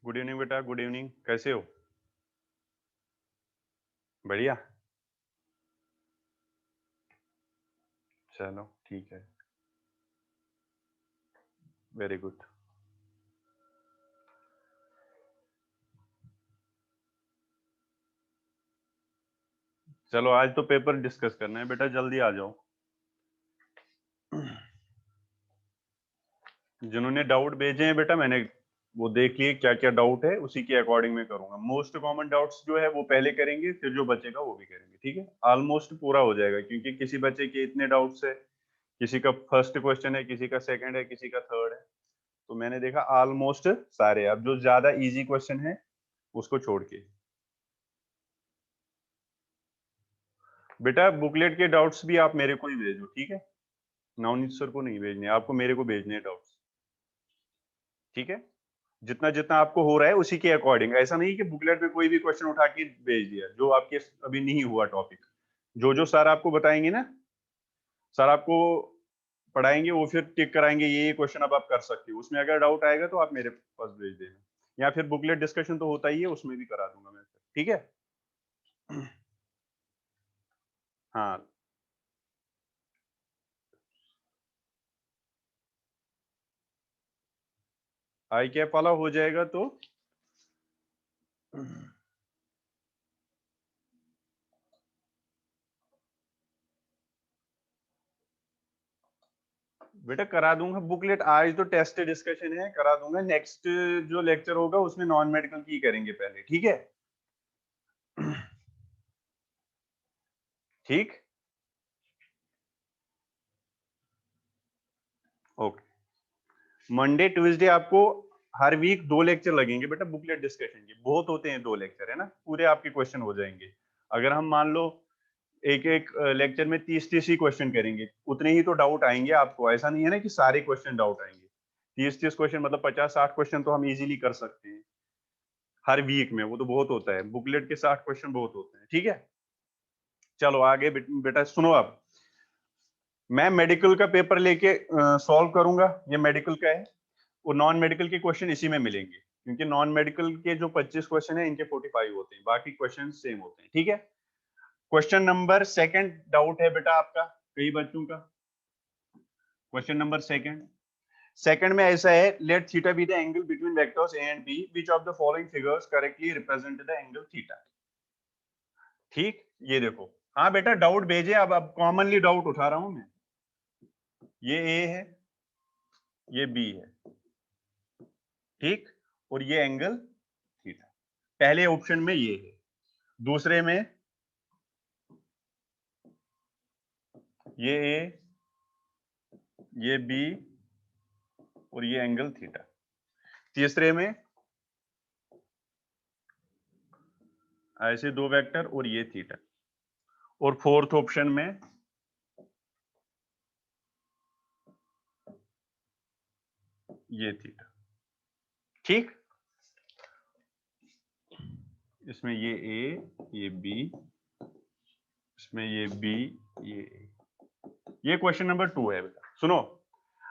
Good evening बेटा, good evening. कैसे हो? बढ़िया। चलो ठीक है, वेरी गुड। चलो आज तो पेपर डिस्कस करना है बेटा, जल्दी आ जाओ। जिन्होंने डाउट भेजे हैं बेटा, मैंने वो देख लिए क्या क्या डाउट है, उसी के अकॉर्डिंग में करूंगा। मोस्ट कॉमन डाउट्स जो है वो पहले करेंगे, फिर जो बचेगा वो भी करेंगे, ठीक है? ऑलमोस्ट पूरा हो जाएगा, क्योंकि किसी बच्चे के इतने डाउट्स है, किसी का फर्स्ट क्वेश्चन है, किसी का सेकंड है, किसी का थर्ड है। तो मैंने देखा ऑलमोस्ट सारे। अब जो ज्यादा इजी क्वेश्चन है उसको छोड़ के बेटा, बुकलेट के डाउट्स भी आप मेरे को ही भेजो, ठीक है? नवनीत सर को नहीं भेजने, आपको मेरे को भेजने हैं डाउट्स, ठीक है? जितना जितना आपको हो रहा है उसी के अकॉर्डिंग। ऐसा नहीं कि बुकलेट में कोई भी क्वेश्चन उठा के भेज दिया जो आपके अभी नहीं हुआ टॉपिक। जो जो सर आपको बताएंगे ना, सर आपको पढ़ाएंगे, वो फिर टिक कराएंगे, ये क्वेश्चन अब आप कर सकते हो। उसमें अगर डाउट आएगा तो आप मेरे पास भेज देना, या फिर बुकलेट डिस्कशन तो होता ही है, उसमें भी करा दूंगा मैं, ठीक है? हाँ, आई कैप वाला हो जाएगा तो बेटा करा दूंगा बुकलेट। आज तो टेस्ट डिस्कशन है, करा दूंगा। नेक्स्ट जो लेक्चर होगा उसमें नॉन मेडिकल की करेंगे पहले, ठीक है? ठीक, ओके। मंडे ट्यूसडे आपको हर वीक 2 लेक्चर लगेंगे बेटा बुकलेट डिस्कशन के। बहुत होते हैं 2 लेक्चर, है ना? पूरे आपके क्वेश्चन हो जाएंगे। अगर हम मान लो एक एक लेक्चर में 30-30 ही क्वेश्चन करेंगे, उतने ही तो डाउट आएंगे आपको। ऐसा नहीं है ना कि सारे क्वेश्चन डाउट आएंगे। 30-30 क्वेश्चन मतलब 50-60 क्वेश्चन तो हम इजीली कर सकते हैं हर वीक में। वो तो बहुत होता है, बुकलेट के 60 क्वेश्चन बहुत होते हैं, ठीक है? चलो आगे बेटा सुनो। अब मैं मेडिकल का पेपर लेके सॉल्व करूंगा। ये मेडिकल का है, और नॉन मेडिकल के क्वेश्चन इसी में मिलेंगे, क्योंकि नॉन मेडिकल के जो 25 क्वेश्चन है इनके 45 होते हैं, बाकी क्वेश्चन सेम होते हैं, ठीक है? क्वेश्चन नंबर सेकंड डाउट है बेटा आपका, कई बच्चों का। क्वेश्चन नंबर सेकंड, सेकंड में ऐसा है, let theta be the angle between vectors A and B, which of the following figures correctly represent the angle theta. ठीक, ये देखो। हाँ बेटा डाउट भेजे। अब कॉमनली डाउट उठा रहा हूं मैं। ये ए है, ये बी है, ठीक, और ये एंगल थीटा। पहले ऑप्शन में ये है, दूसरे में ये ए, ये बी, और ये एंगल थीटा। तीसरे में ऐसे 2 वेक्टर और ये थीटा। और फोर्थ ऑप्शन में ये थीटा, ठीक। इसमें ये ए, ये बी, इसमें ये बी, ये ए। ये क्वेश्चन नंबर 2 है बेटा। सुनो,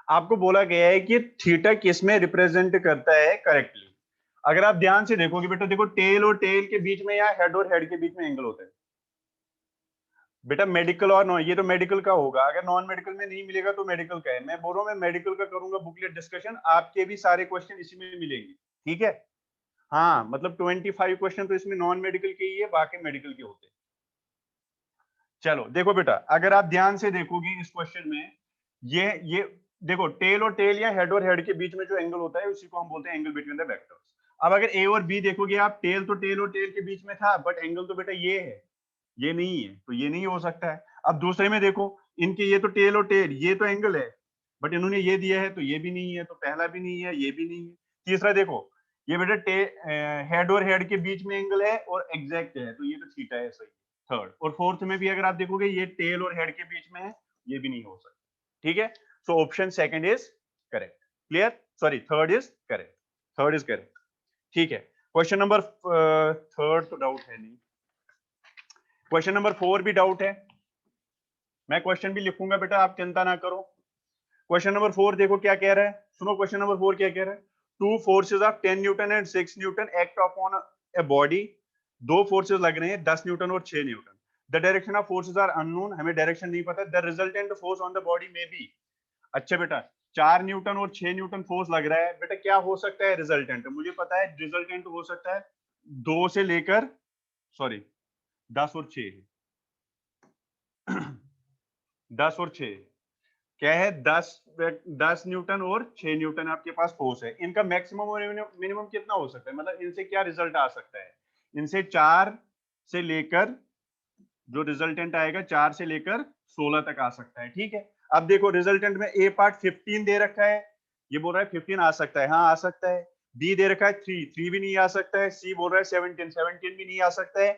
आपको बोला गया है कि थीटा किस में रिप्रेजेंट करता है करेक्टली। अगर आप ध्यान से देखोगे बेटा, देखो टेल और टेल के बीच में या हेड और हेड के बीच में एंगल होता है बेटा। मेडिकल और नॉन, ये तो मेडिकल का होगा। अगर नॉन मेडिकल में नहीं मिलेगा तो मेडिकल का है। मैं बोल रहा हूँ मैं मेडिकल का करूंगा बुकलेट डिस्कशन, आपके भी सारे क्वेश्चन इसी में मिलेंगे, ठीक है? हाँ, मतलब 25 क्वेश्चन तो इसमें नॉन मेडिकल के ही है, बाकी मेडिकल के होते हैं। चलो देखो बेटा, अगर आप ध्यान से देखोगे इस क्वेश्चन में, ये देखो टेल और टेल या हेड और हेड के बीच में जो एंगल होता है उसी को हम बोलते हैं एंगल बिटवीन द वेक्टर्स। अब अगर ए और बी देखोगे आप, टेल तो टेल और टेल के बीच में था, बट एंगल तो बेटा ये है, ये नहीं है, तो ये नहीं हो सकता है। अब दूसरे में देखो, इनके ये तो टेल और टेल, ये तो एंगल है, बट इन्होंने ये दिया है तो ये भी नहीं है, तो पहला भी नहीं है, ये भी नहीं है। तीसरा देखो, ये बेटा हेड और हेड के बीच में एंगल है और एग्जैक्ट है, तो ये तो थीटा है, सही। थर्ड और फोर्थ में भी अगर आप देखोगे, ये टेल और हेड के बीच में है, ये भी नहीं हो सकता, ठीक है? So option second is correct. Clear? Sorry, third is correct. Third is correct, ठीक है। क्वेश्चन नंबर थर्ड तो डाउट है नहीं। क्वेश्चन नंबर 4 भी डाउट है। मैं क्वेश्चन भी लिखूंगा बेटा, आप चिंता ना करो। क्वेश्चन नंबर 4 देखो क्या कह रहा है, सुनो क्वेश्चन नंबर 4 क्या कह रहा है। Two forces of 10 newton and 6 newton act upon a body, दो फोर्सेज लग रहे हैं 10 न्यूटन और 6 newton. The direction of forces are unknown, हमें डायरेक्शन नहीं पता। The resultant force on the body may be, अच्छा बेटा 4 न्यूटन और 6 न्यूटन फोर्स लग रहा है, बेटा क्या हो सकता है रिजल्टेंट, मुझे पता है रिजल्टेंट हो सकता है 2 से लेकर, सॉरी 10 और 6 10 और 6 क्या है, 10 न्यूटन और 6 न्यूटन आपके पास फोर्स है। इनका मैक्सिमम और मिनिमम कितना हो सकता है, मतलब इनसे क्या रिजल्ट आ सकता है, इनसे 4 से लेकर, जो रिजल्टेंट आएगा 4 से लेकर 16 तक आ सकता है। ठीक है, अब देखो रिजल्टेंट में ए पार्ट 15 दे रखा है, ये बोल रहा है 15 आ सकता है, हाँ आ सकता है। बी दे रखा है 3 भी नहीं आ सकता है। सी बोल रहा है 17 भी नहीं आ सकता है।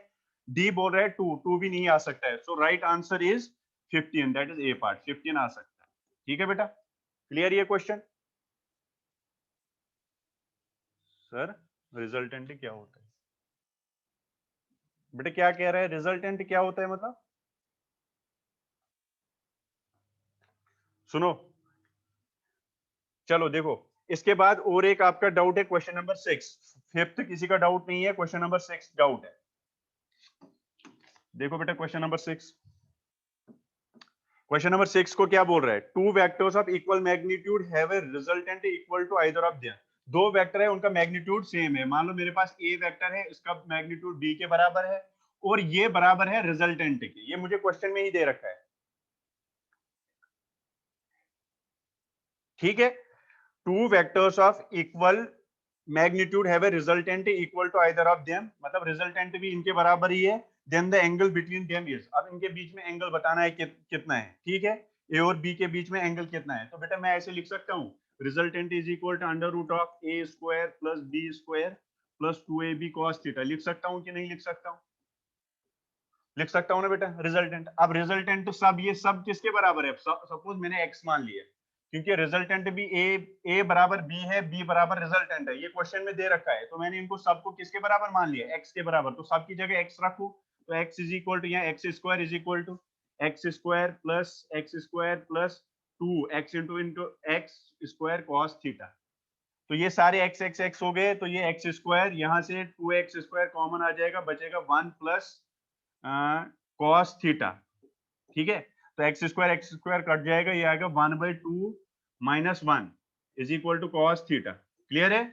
डी बोल रहा है 2 भी नहीं आ सकता है। So right answer is 15, that is a part, 15 आ सकता है। ठीक है बेटा, क्लियर ये क्वेश्चन। सर रिजल्टेंट क्या होता है, बेटा क्या कह रहा है, रिजल्टेंट क्या होता है मतलब, सुनो चलो देखो, इसके बाद और एक आपका डाउट है क्वेश्चन नंबर 6, फिफ्थ किसी का डाउट नहीं है, क्वेश्चन नंबर 6 डाउट है। देखो बेटा क्वेश्चन नंबर 6, क्वेश्चन नंबर 6 को क्या बोल रहा है, two vectors of equal magnitude have a resultant equal to either of their, दो वेक्टर है उनका मैग्नीट्यूड सेम है। मान लो मेरे पास ए वेक्टर है, इसका मैग्नीट्यूड बी के बराबर है और ये बराबर है रिजल्टेंट के, ये मुझे क्वेश्चन में ही दे रखा है। ठीक है, two vectors of equal magnitude have a resultant equal to either of them, मतलब रिजल्टेंट भी इनके बराबर ही है। Then the angle between them is, अब इनके बीच में एंगल बताना है कितना है। ठीक है, ए और बी के बीच में एंगल कितना है, तो बेटा मैं ऐसे लिख सकता हूँ, resultant is equal to under root of A square plus B square plus 2ab cos theta. लिख सकता हूँ कि नहीं लिख सकता हूँ, लिख सकता हूँ ना बेटा रिजल्टेंट। अब रिजल्टेंट तो सब, ये सब किसके बराबर है, सपोज मैंने x मान लिया, क्योंकि रिजल्टेंट भी ए बराबर बी है, बी बराबर रिजल्टेंट है, ये क्वेश्चन में दे रखा है, तो मैंने इनको सबको किसके बराबर मान लिया, x के बराबर, तो सब की जगह x रखो, तो x इज इक्वल टू, यहाँ X square is equal to X square plus 2x into X square cos theta. तो ये सारे x x x हो गए, तो ये एक्स स्क्वायर, यहाँ से 2x स्क्वायर कॉमन आ जाएगा, बचेगा 1 प्लस कॉस थीटा। ठीक है, तो एक्स स्क्वायर कट जाएगा, ये आएगा 1/2 minus 1 is equal to cos theta. Clear है,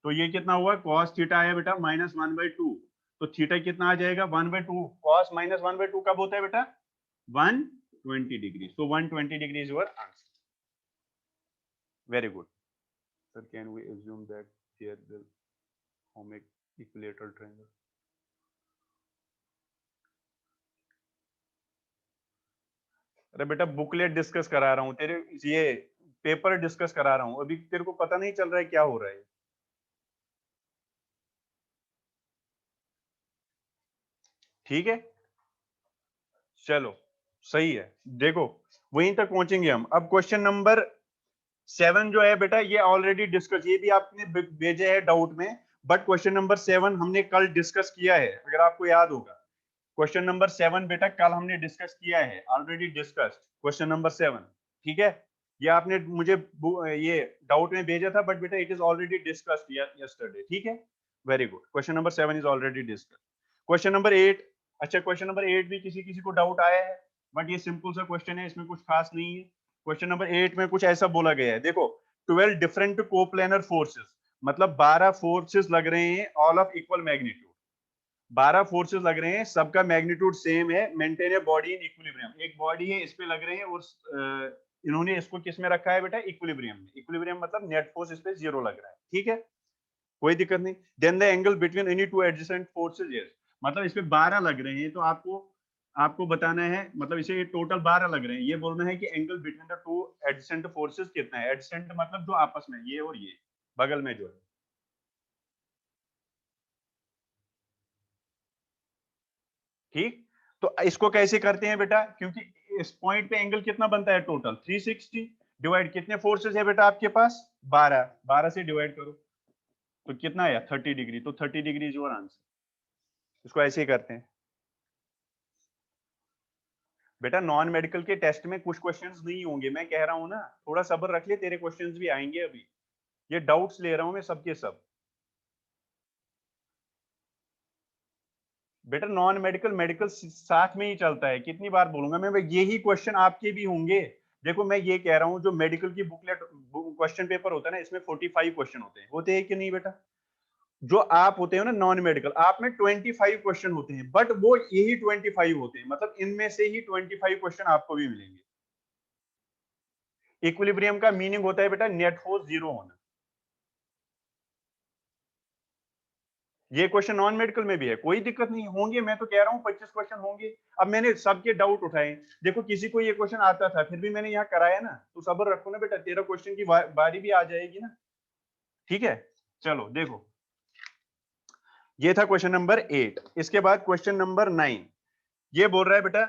तो ये कितना हुआ, कॉस थीटा आया बेटा माइनस 1/2, तो थीटा कितना आ जाएगा 1/2, कॉस माइनस 1/2 कब होता है बेटा, 120 degree. So 120 degree is your answer. Very good sir, can we assume that here will form a equilateral triangle? अरे बेटा बुकलेट डिस्कस करा रहा हूँ तेरे, ये पेपर डिस्कस करा रहा हूँ, अभी तेरे को पता नहीं चल रहा है क्या हो रहा है। ठीक है, चलो सही है, देखो वहीं तक पहुंचेंगे हम। अब क्वेश्चन नंबर 7 जो है बेटा, ये ऑलरेडी डिस्कस, ये भी आपने भेजे है डाउट में, बट क्वेश्चन नंबर 7 हमने कल डिस्कस किया है, अगर आपको याद होगा। क्वेश्चन नंबर 7 बेटा कल हमने डिस्कस किया है, ऑलरेडी डिस्कस्ड क्वेश्चन नंबर 7। ठीक है, ये आपने मुझे ये डाउट में भेजा था, बट बेटा it is already discussed yesterday. ठीक है, very good, question number 7 is already discussed. Question number 8, अच्छा क्वेश्चन नंबर 8 भी किसी किसी को डाउट आया है, बट ये सिंपल सा क्वेश्चन है, इसमें कुछ खास नहीं है। क्वेश्चन नंबर 8 में कुछ ऐसा बोला गया है, देखो 12 डिफरेंट कोप्लेनर फोर्सेस, मतलब 12 फोर्सेस लग रहे हैं, all of equal magnitude, 12 forces लग रहे हैं, सबका मैग्नीट्यूड सेम है, maintain a body in equilibrium, एक बॉडी है इस पे लग रहे हैं, और इन्होंने इसको किस में रखा है बेटा, इक्विलिब्रियम में। इक्विलिब्रियम मतलब नेट फोर्स इस पे 0 लग रहा है। ठीक है, कोई दिक्कत नहीं। Then the angle between any two adjacent forces, yes, मतलब इस पे 12 लग रहे हैं, तो आपको आपको बताना है, मतलब इसे टोटल 12 लग रहे हैं, ये बोलना है कि angle between the to adjacent forces कितना है। एडजेसेंट मतलब जो आपस में, ये और ये बगल में जो है। ठीक, तो इसको कैसे करते हैं बेटा, क्योंकि इस पॉइंट पे एंगल कितना बनता है टोटल 360, डिवाइड कितने फोर्सेस है बेटा आपके पास 12, 12 से डिवाइड करो तो कितना आया 30 डिग्री, तो 30 डिग्री इज योर आंसर। इसको ऐसे ही करते हैं बेटा, नॉन मेडिकल के टेस्ट में कुछ क्वेश्चंस नहीं होंगे, मैं कह रहा हूं ना, थोड़ा सब्र रख ले, तेरे क्वेश्चंस भी आएंगे अभी। ये डाउट्स ले रहा हूं मैं सबके सब। बेटा नॉन मेडिकल मेडिकल साथ में ही चलता है, कितनी बार बोलूंगा मैं, यही क्वेश्चन आपके भी होंगे। देखो मैं ये कह रहा हूं जो मेडिकल की बुकलेट क्वेश्चन पेपर होता है ना, इसमें 45 क्वेश्चन होते हैं कि नहीं बेटा? जो आप होते हो ना नॉन मेडिकल, आप में 25 क्वेश्चन होते हैं, बट वो यही 25 होते हैं, मतलब इनमें से ही 25 क्वेश्चन आपको भी मिलेंगे। इक्विलिब्रियम का मीनिंग होता है बेटा नेट फोर्स जीरो होना। ये क्वेश्चन नॉन मेडिकल में भी है, कोई दिक्कत नहीं होंगे, मैं तो कह रहा हूँ 25 क्वेश्चन होंगे। अब मैंने सबके डाउट उठाए, देखो किसी को ये क्वेश्चन आता था फिर भी मैंने यहाँ कराया ना, तो सब्र रखो ना बेटा, तेरा क्वेश्चन की बारी भी आ जाएगी ना। ठीक है, चलो देखो, ये था क्वेश्चन नंबर 8। इसके बाद क्वेश्चन नंबर 9, ये बोल रहा है बेटा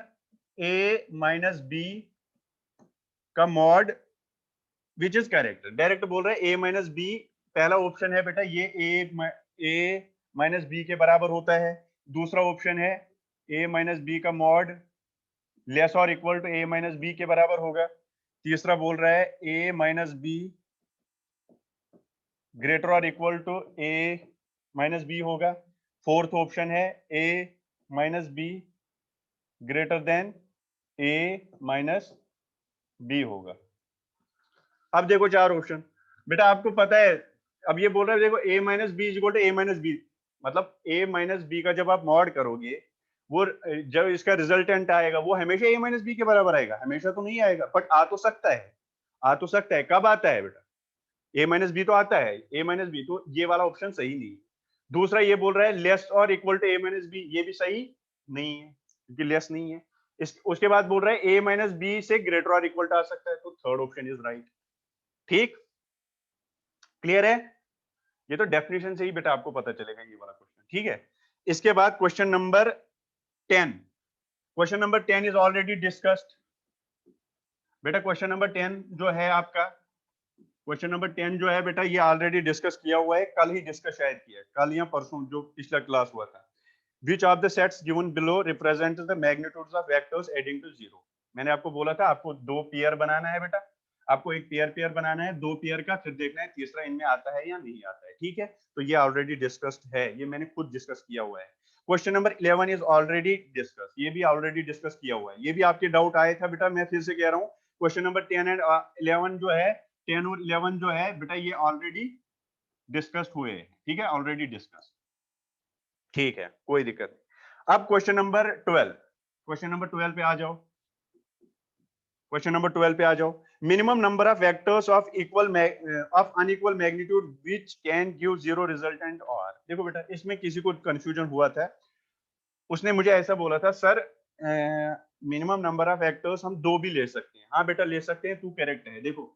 a माइनस बी का mod which is correct. Direct बोल रहा है a माइनस बी, पहला ऑप्शन है बेटा ये a माइनस बी के बराबर होता है। दूसरा ऑप्शन है a माइनस बी का मॉड लेस और equal to a minus B के बराबर होगा। तीसरा बोल रहा है a माइनस बी ग्रेटर और equal to a minus B होगा। फोर्थ ऑप्शन है a minus B greater than a minus B होगा। अब देखो चार ऑप्शन, बेटा आपको पता है, अब ये बोल रहा है देखो a minus B is equal to a minus B, मतलब a माइनस बी का जब आप मॉड करोगे, वो जब इसका रिजल्टेंट आएगा वो हमेशा a माइनस बी के बराबर आएगा, हमेशा तो नहीं आएगा, बट आ तो सकता है। आ तो सकता है, कब आता है बेटा? a माइनस बी तो आता है, a माइनस बी, तो ये वाला ऑप्शन सही नहीं है। दूसरा ये बोल रहा है लेस और equal to a minus B, ये भी सही नहीं है क्योंकि लेस नहीं है। उसके बाद बोल रहा है a माइनस बी से ग्रेटर और इक्वल टू आ सकता है, तो थर्ड ऑप्शन इज राइट। ठीक, क्लियर है? ये तो डेफिनेशन से ही बेटा आपको पता चलेगा ये वाला क्वेश्चन। ठीक है, इसके बाद question number 10। Question number 10 is already discussed. बेटा क्वेश्चन नंबर 10 जो है आपका, क्वेश्चन नंबर 10 जो है बेटा ये ऑलरेडी डिस्कस किया हुआ है, कल ही डिस्कस शायद किया है, कल या परसों जो पिछला क्लास हुआ था। Which of the sets given below represents the magnitudes of vectors adding to zero? मैंने आपको बोला था आपको दो पेयर बनाना है बेटा, आपको एक पेयर पेयर बनाना है, दो पेयर का, फिर देखना है तीसरा इनमें आता है या नहीं आता है। ठीक है, तो ये ऑलरेडी डिस्कस्ड है, ये मैंने खुद डिस्कस किया हुआ है। Question number 11 is already discuss, ये भी ऑलरेडी डिस्कस किया हुआ है, ये भी आपके डाउट आया था बेटा, मैं फिर से कह रहा हूँ क्वेश्चन नंबर 10 एंड 11 जो है, 10 और 11 जो है बेटा ये ऑलरेडी डिस्कस्ड हुए हैं। ठीक है, ऑलरेडी डिस्कस। ठीक है, कोई दिक्कत नहीं। अब क्वेश्चन नंबर 12, क्वेश्चन नंबर 12 पे आ जाओ, क्वेश्चन नंबर 12 पे आ जाओ। Minimum number of vectors of equal of unequal magnitude which can give zero resultant और। देखो बेटा इसमें किसी को कंफ्यूजन हुआ था, उसने मुझे ऐसा बोला था sir minimum number of vectors हम दो भी ले सकते हैं। हाँ बेटा ले सकते हैं, तू करेक्ट है। देखो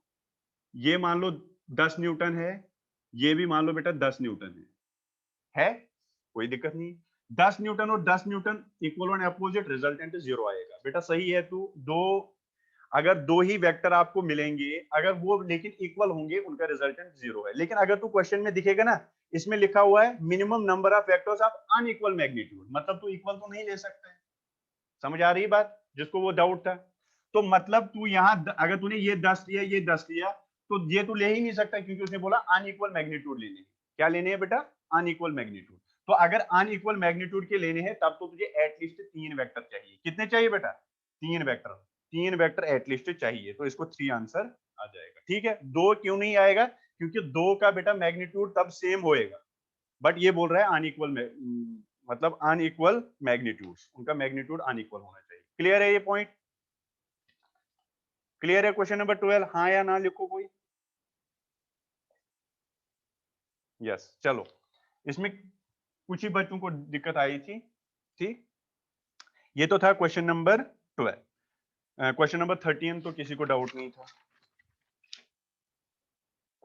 ये मान लो 10 न्यूटन है, ये भी मान लो बेटा 10 न्यूटन है कोई दिक्कत नहीं। 10 न्यूटन और 10 Newton equal and opposite, resultant zero आएगा। बेटा सही है, तू दो, अगर दो ही वेक्टर आपको मिलेंगे, अगर वो लेकिन इक्वल होंगे, उनका रिजल्टेंट जीरो है। लेकिन अगर तू क्वेश्चन में दिखेगा ना, इसमें लिखा हुआ है minimum number of vectors of unequal magnitude, मतलब तू इक्वल तो नहीं ले सकता है। समझ आ रही बात, जिसको वो डाउट था? तो मतलब तू यहाँ अगर तूने ये 10 लिया, ये 10 लिया, तो ये तू ले ही नहीं सकता, क्योंकि उसने बोला अनइक्वल मैग्नीट्यूड लेने। क्या लेने हैं बेटा? Unequal magnitude. तो अगर अनइक्वल मैग्नीट्यूड के लेने हैं तब तो तुझे एटलीस्ट 3 वेक्टर चाहिए। कितने चाहिए बेटा? 3 वेक्टर, 3 वेक्टर एटलीस्ट चाहिए, तो इसको 3 आंसर आ जाएगा। ठीक है, 2 क्यों नहीं आएगा? क्योंकि 2 का बेटा मैग्नीट्यूड तब सेम होएगा, बट ये बोल रहा है अनइक्वल, मतलब अनइक्वल मैग्नीट्यूड्स, उनका मैग्नीट्यूड अनइक्वल होना चाहिए। क्लियर है ये पॉइंट? क्लियर है क्वेश्चन नंबर 12? हाँ या ना लिखो कोई। यस, चलो इसमें कुछ ही बच्चों को दिक्कत आई थी। ठीक, ये तो था क्वेश्चन नंबर 12। क्वेश्चन नंबर 13 तो किसी को डाउट नहीं था,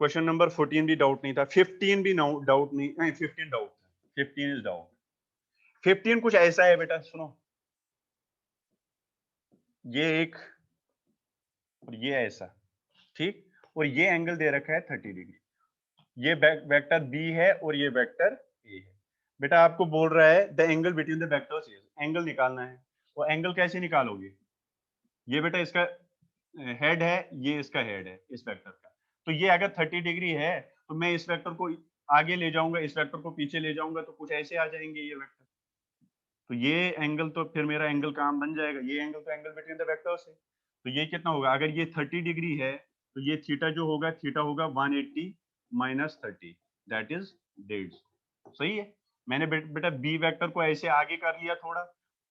क्वेश्चन नंबर 14 भी डाउट नहीं था, 15 भी डाउट नहीं, 15 डाउट था, 15 इज डाउट। 15 कुछ ऐसा है बेटा, सुनो, ये एक और ये ऐसा, ठीक, और ये एंगल दे रखा है 30 डिग्री, ये वेक्टर बी है और ये वेक्टर ए है। बेटा आपको बोल रहा है the angle between the vectors is, angle निकालना है। वो एंगल कैसे निकालोगे? ये बेटा इसका हेड है, ये इसका हेड है इस वेक्टर का, तो ये अगर 30 डिग्री है तो मैं इस वेक्टर को आगे ले जाऊंगा, इस वेक्टर को पीछे ले जाऊंगा, तो कुछ ऐसे आ जाएंगे ये वेक्टर। तो ये एंगल तो फिर मेरा एंगल काम बन जाएगा, ये एंगल तो एंगल बिटवीन द वेक्टर्स है। तो ये कितना होगा, अगर ये 30 डिग्री है तो ये थीटा जो होगा, थीटा होगा 180 माइनस 30, दैट इज 150। सही है। मैंने बेटा बी वेक्टर को ऐसे आगे कर लिया थोड़ा,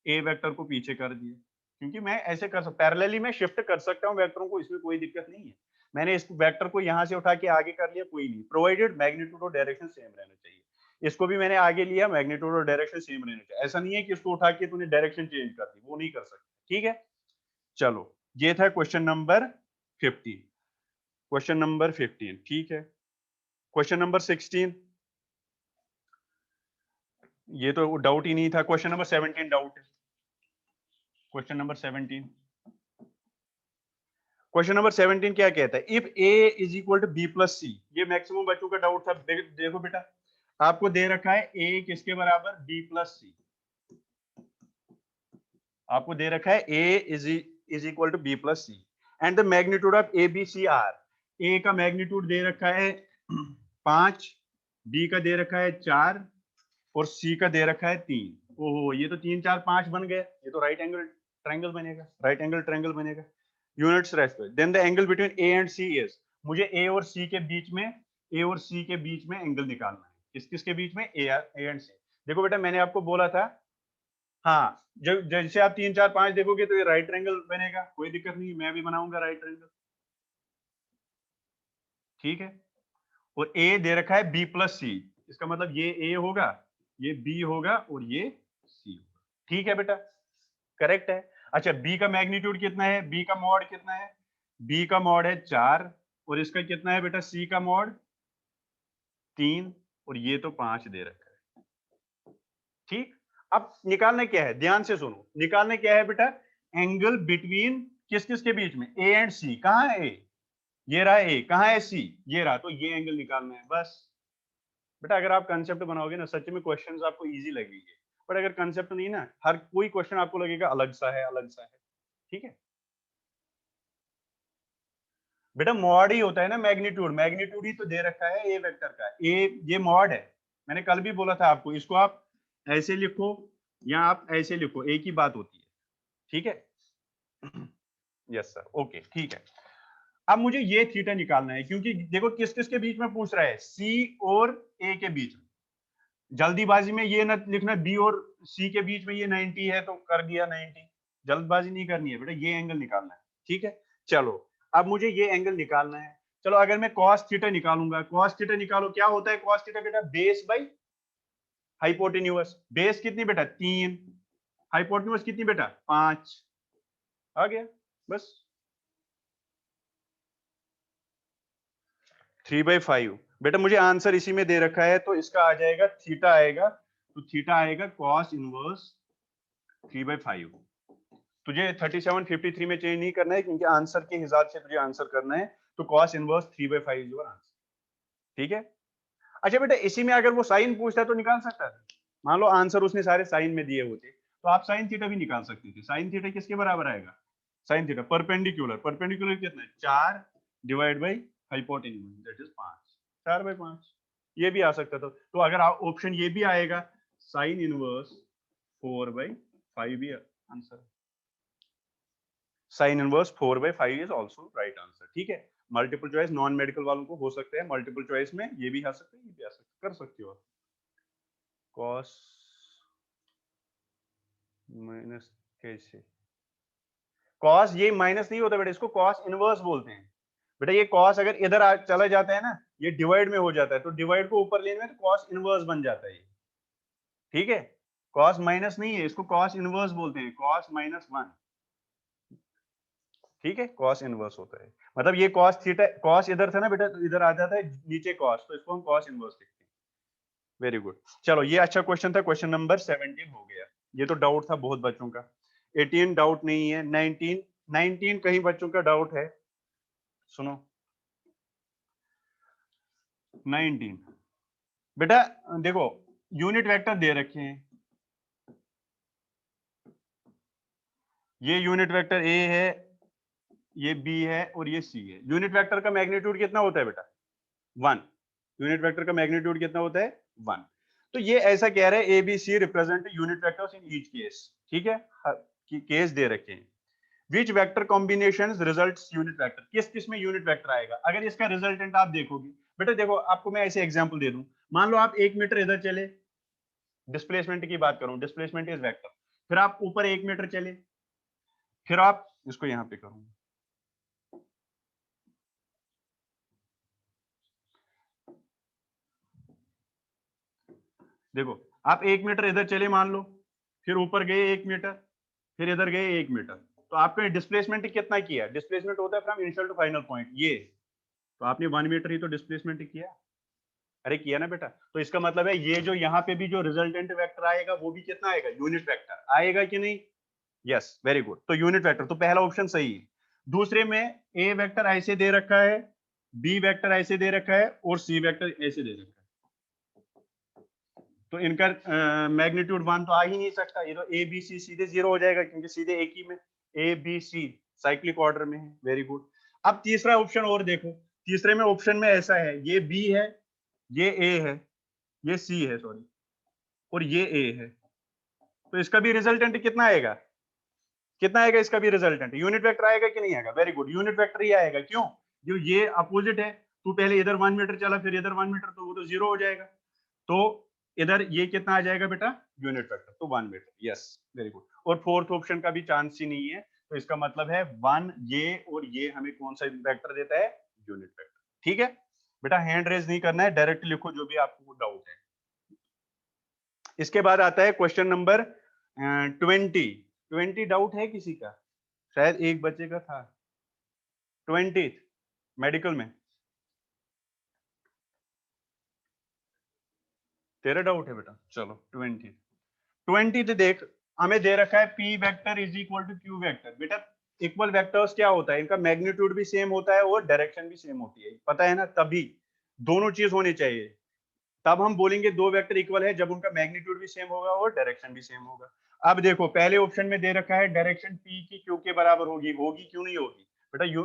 ए वेक्टर को पीछे कर दिया, क्योंकि मैं ऐसे कर सकता, पैरेलली मैं शिफ्ट कर सकता हूँ वेक्टरों को, इसमें कोई दिक्कत नहीं है। मैंने इस वेक्टर को यहाँ से उठा के आगे कर लिया, कोई नहीं, प्रोवाइडेड मैग्नीट्यूड और डायरेक्शन सेम रहना चाहिए। इसको भी मैंने आगे लिया, मैग्नीट्यूड और डायरेक्शन सेम रहना चाहिए। ऐसा नहीं है कि इसको उठा के तूने डायरेक्शन चेंज कर दी, वो नहीं कर सकते। ठीक है, चलो ये था क्वेश्चन नंबर 15। क्वेश्चन नंबर 15 ठीक है। क्वेश्चन नंबर 16, ये तो डाउट ही नहीं था। क्वेश्चन नंबर 17 डाउट है। क्वेश्चन नंबर 17, क्वेश्चन नंबर 17 क्या कहता है, if A is equal to B plus C. ये मैक्सिमम बच्चों का डाउट था। देखो बेटा, आपको दे रखा है ए किसके बराबर, बी प्लस सी। आपको दे रखा है A is equal to B plus C and the magnitude of A B C are. A का मैग्नीट्यूड दे रखा है 5, बी का दे रखा है 4 और सी का दे रखा है 3। ओहो, ये तो 3 4 5 बन गया। ये तो राइट एंगल ट्रायंगल बनेगा, राइट एंगल ट्रायंगल बनेगा। Units respect, then the angle between A and C is. मुझे ए और सी के बीच में, ए और सी के बीच में एंगल निकालना है। किस किस के बीच में, ए एंड सी। देखो बेटा, मैंने आपको बोला था, हाँ, जब जैसे आप 3 4 5 देखोगे तो ये राइट ट्रायंगल बनेगा, कोई दिक्कत नहीं, मैं भी बनाऊंगा राइट ट्रायंगल। ठीक है, और ए दे रखा है बी प्लस सी, इसका मतलब ये ए होगा, ये बी होगा और ये सी होगा। ठीक है बेटा, करेक्ट है। अच्छा, बी का मैग्नीट्यूड कितना है, बी का मॉड कितना है, बी का मॉड है 4 और इसका कितना है बेटा, सी का मॉड 3 और ये तो 5 दे रखा है। ठीक, अब निकालना क्या है, ध्यान से सुनो, निकालना क्या है बेटा, एंगल बिटवीन किस किस के बीच में, ए एंड सी। कहां है ए, ये रहा ए, कहां है सी, ये रहा, तो ये एंगल निकालना है बस। बेटा अगर आप कंसेप्ट बनाओगे ना, सच में क्वेश्चंस आपको इजी लगेंगे, बट अगर कंसेप्ट नहीं ना, हर कोई क्वेश्चन आपको लगेगा अलग सा है, अलग सा है। ठीक है बेटा, मॉड ही होता है ना मैग्नीट्यूड, मैग्नीट्यूड ही तो दे रखा है ए वेक्टर का, ए ये मॉड है। मैंने कल भी बोला था आपको, इसको आप ऐसे लिखो या आप ऐसे लिखो, एक ही बात होती है। ठीक है यस सर, ओके ठीक है। अब मुझे ये थीटा निकालना है, क्योंकि देखो किस किस के बीच में पूछ रहा है, सी और ए के बीच में। जल्दीबाजी में ये ना लिखना बी और सी के बीच में ये 90 है तो कर दिया 90। जल्दबाजी नहीं करनी है बेटा, ये एंगल निकालना है। ठीक है, चलो अब मुझे ये एंगल निकालना है। चलो अगर मैं cos थीटा निकालूंगा, cos थीटा निकालो, क्या होता है cos थीटा बेटा, बेस बाई हाइपोटेन्यूज। बेस कितनी बेटा, 3, हाइपोटेन्यूज कितनी बेटा, 5। आ गया बस, 3/5। बेटा मुझे आंसर इसी में दे रखा है, तो इसका आ जाएगा थीटा आएगा, तो थीटा आएगा cos इनवर्स 3/5। तुझे 3753 में चेंज नहीं करना है, क्योंकि आंसर के हिसाब से तुझे आंसर करना है, तो cos inverse 3/5 is your answer. ठीक है, अच्छा बेटा इसी में अगर वो साइन पूछता तो निकाल सकता था। मान लो आंसर उसने सारे साइन में दिए होते, तो आप साइन थीटा भी निकाल सकते थे। साइन थीटा किसके बराबर आएगा, साइन थीटा परपेंडिकुलर, परपेंडिकुलर कितना है, 4 divide by hypotenuse, that is 5, 4/5। ये भी आ सकता था। तो अगर ऑप्शन ये भी आएगा, साइन इनवर्स 4/5 भी answer, sine inverse 4/5 is also right answer. ठीक है, मल्टीपल चॉइस नॉन मेडिकल वालों को हो सकता है, मल्टीपल चॉइस में ये भी आ सकता है, ये भी आ सकता है, कर सकते हो। कॉस माइनस कैसे, कॉस ये माइनस नहीं होता बेटा, इसको कॉस इनवर्स बोलते हैं। बेटा ये कॉस अगर इधर चला जाता है ना, ये डिवाइड में हो जाता है, तो डिवाइड को ऊपर लेने में तो कॉस इनवर्स बन जाता है। ठीक है, कॉस माइनस नहीं है, इसको कॉस इनवर्स बोलते हैं, कॉस -1। ठीक है, कॉस इनवर्स होता है, मतलब ये कॉस थीटा, कॉस इधर था ना बेटा, तो इधर आ जाता है नीचे कॉस, तो इसको हम कॉस इनवर्स लिखते हैं। वेरी गुड, चलो ये अच्छा क्वेश्चन था। क्वेश्चन नंबर 17 हो गया। ये तो डाउट था बहुत बच्चों का। 18 डाउट नहीं है, 19 कहीं बच्चों का डाउट है। सुनो 19 बेटा, देखो यूनिट वेक्टर दे रखे हैं, ये यूनिट वेक्टर ए है, ये बी है और ये सी है। यूनिट वेक्टर का मैग्नीट्यूड कितना होता है बेटा, 1। यूनिट वेक्टर का मैग्नीट्यूड कितना होता है 1। तो ये ऐसा कह रहा है ABC represent unit vectors in each case, ठीक है, केस दे रखे हैं। Which vector combinations results unit vector, किस किस में यूनिट वेक्टर आएगा। अगर इसका रिजल्टेंट आप देखोगे बेटा, देखो आपको मैं ऐसे एग्जांपल दे दूं, मान लो आप 1 मीटर इधर चले, डिस्प्लेसमेंट की बात करूं, डिस्प्लेसमेंट इज वेक्टर, फिर आप ऊपर 1 मीटर चले, फिर आप इसको यहां पे करूंगा, देखो आप 1 मीटर इधर चले मान लो, फिर ऊपर गए 1 मीटर, फिर इधर गए 1 मीटर, तो आपने डिस्प्लेसमेंट कितना किया, डिस्प्लेसमेंट होता है from initial to final point, ये तो आपने 1 मीटर ही तो डिस्प्लेसमेंट किया, अरे किया ना बेटा। तो इसका मतलब है ये जो यहाँ पे भी जो रिजल्टेंट वेक्टर आएगा वो भी कितना आएगा, यूनिट वेक्टर आएगा कि नहीं, यस वेरी गुड, तो यूनिट वेक्टर, तो पहला ऑप्शन सही है। दूसरे में ए वेक्टर ऐसे दे रखा है, बी वेक्टर ऐसे दे रखा है और सी वेक्टर ऐसे दे रखा है, तो इनका मैग्नीट्यूड 1 तो आ ही नहीं सकता, ये तो ए बी सी सीधे 0 हो जाएगा, क्योंकि सीधे एक ही में A B C cyclic order में है, वेरी गुड। अब तीसरा ऑप्शन और देखो, तीसरे में ऑप्शन में ऐसा है, ये बी है, ये ए है, ये सी है सॉरी, और ये ए है, तो इसका भी रिजल्टेंट कितना आएगा, कितना आएगा इसका भी रिजल्टेंट, यूनिट वेक्टर आएगा कि नहीं आएगा, वेरी गुड, यूनिट वेक्टर ही आएगा, क्यों, जो ये अपोजिट है, तू पहले इधर 1 मीटर चला फिर इधर 1 मीटर, तो वो तो 0 हो जाएगा, तो इधर ये कितना आ जाएगा बेटा, यूनिट वेक्टर, तो 1 मीटर, यस वेरी गुड। और फोर्थ ऑप्शन का भी चांस ही नहीं है, तो इसका मतलब है 1 ये और ये हमें कौन सा वेक्टर देता है, यूनिट वेक्टर, ठीक है बेटा, हैंड रेज नहीं करना है, डायरेक्ट लिखो जो भी आपको डाउट है। इसके बाद आता है क्वेश्चन नंबर 20 डाउट है किसी का, शायद एक बच्चे का था, 20 मेडिकल में, तेरा डाउट है बेटा, चलो 20 तो देख, हमें दे रखा है P vector is equal to Q vector, बेटा इक्वल वेक्टर्स क्या होता है, इनका मैग्नीट्यूड भी सेम होता है और डायरेक्शन भी सेम होती है, पता है ना, तभी दोनों चीज होनी चाहिए, तब हम बोलेंगे दो वेक्टर इक्वल है, जब उनका मैग्नीट्यूड भी सेम होगा और डायरेक्शन भी सेम होगा। अब देखो पहले ऑप्शन में दे रखा है डायरेक्शन पी की क्यू के बराबर होगी, होगी क्यों नहीं होगी बेटा,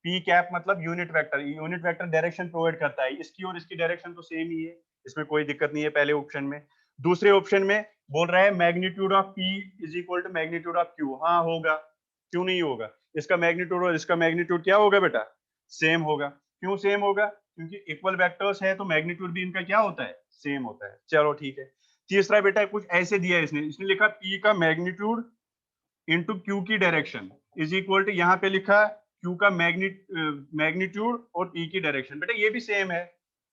पी कैप मतलब unit vector, unit vector direction provide करता है, इसकी और इसकी डायरेक्शन तो सेम ही है, इसमें कोई दिक्कत नहीं है पहले ऑप्शन में। दूसरे ऑप्शन में बोल रहा है magnitude of P is equal to magnitude of Q, हाँ होगा, क्यों नहीं होगा, इसका मैग्नीट्यूड और इसका मैग्नीट्यूड क्या होगा बेटा, सेम होगा, क्यों सेम होगा, क्योंकि इक्वल वेक्टर्स है तो मैग्नीट्यूड भी इनका क्या होता है, सेम होता है, चलो ठीक है। तीसरा बेटा कुछ ऐसे दिया है, इसने लिखा पी का मैग्नीट्यूड इंटू क्यू की डायरेक्शन इज इक्वल टू, यहाँ पे लिखा क्यू का मैग्नीट्यूड और पी की डायरेक्शन, बेटा ये भी सेम है,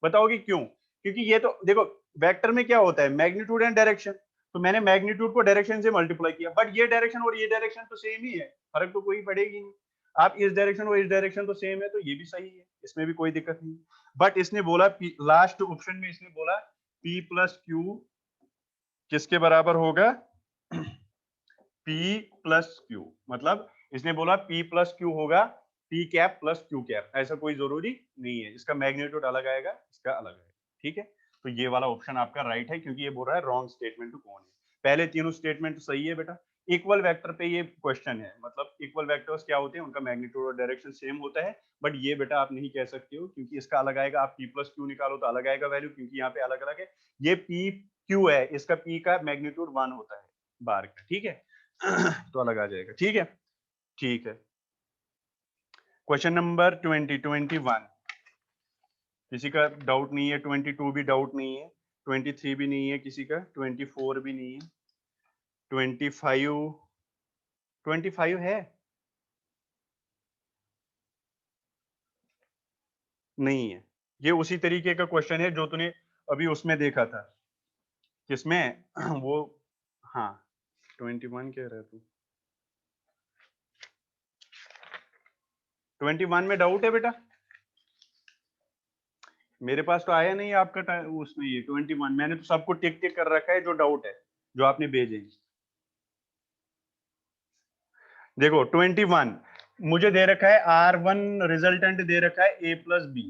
बताओगे क्यों, क्योंकि ये तो देखो वेक्टर में क्या होता है, मैग्नीट्यूड एंड डायरेक्शन, तो मैंने मैग्नीट्यूड को डायरेक्शन से मल्टीप्लाई किया, बट ये डायरेक्शन और ये डायरेक्शन तो सेम ही है, फर्क तो कोई पड़ेगी नहीं, आप इस डायरेक्शन और इस डायरेक्शन तो सेम है, तो ये भी सही है, इसमें भी कोई दिक्कत नहीं। बट इसने बोला लास्ट ऑप्शन में इसने बोला P प्लस क्यू किसके बराबर होगा, P प्लस क्यू, मतलब इसने बोला P प्लस क्यू होगा P cap plus Q cap, ऐसा कोई जरूरी नहीं है, इसका मैग्नीट्यूड अलग आएगा, इसका अलग आएगा, ठीक है, तो ये वाला ऑप्शन आपका राइट है, क्योंकि ये बोल रहा है रॉन्ग स्टेटमेंट टू कौन है, पहले तीनों स्टेटमेंट सही है बेटा। इक्वल वेक्टर पे ये क्वेश्चन है, मतलब इक्वल वेक्टर्स क्या होते हैं, उनका मैग्नीट्यूड और डायरेक्शन सेम होता है, बट ये बेटा आप नहीं कह सकते हो, क्योंकि इसका अलग आएगा, आप P प्लस क्यू निकालो तो अलग आएगा वैल्यू, क्योंकि यहाँ पे अलग अलग है, ये P क्यू है, इसका P का मैग्नीट्यूड 1 होता है बार का, ठीक है तो अलग आ जाएगा, ठीक है, ठीक है। क्वेश्चन नंबर 21 किसी का डाउट नहीं है, 22 भी डाउट नहीं है, 23 भी नहीं है किसी का, 24 भी नहीं है, 25 है नहीं है, ये उसी तरीके का क्वेश्चन है जो तूने अभी उसमें देखा था, किसमें वो, हाँ 21 कह रहा है तू, 21 में डाउट है बेटा, मेरे पास तो आया नहीं आपका उसमें, ये 21 मैंने तो सबको टिक टिक कर रखा है जो डाउट है, जो आपने भेजे। देखो 21 मुझे दे रखा है R1 रिजल्टेंट दे रखा है A प्लस बी,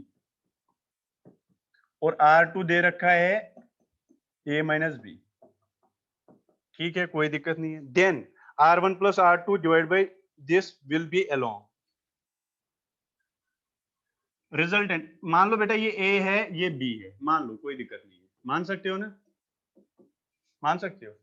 और R2 दे रखा है A माइनस बी, ठीक है कोई दिक्कत नहीं है, then R1 plus R2 divide by this will be along, resultant मान लो बेटा, ये ए है ये बी है, मान लो, कोई दिक्कत नहीं है, मान सकते हो ना, मान सकते हो,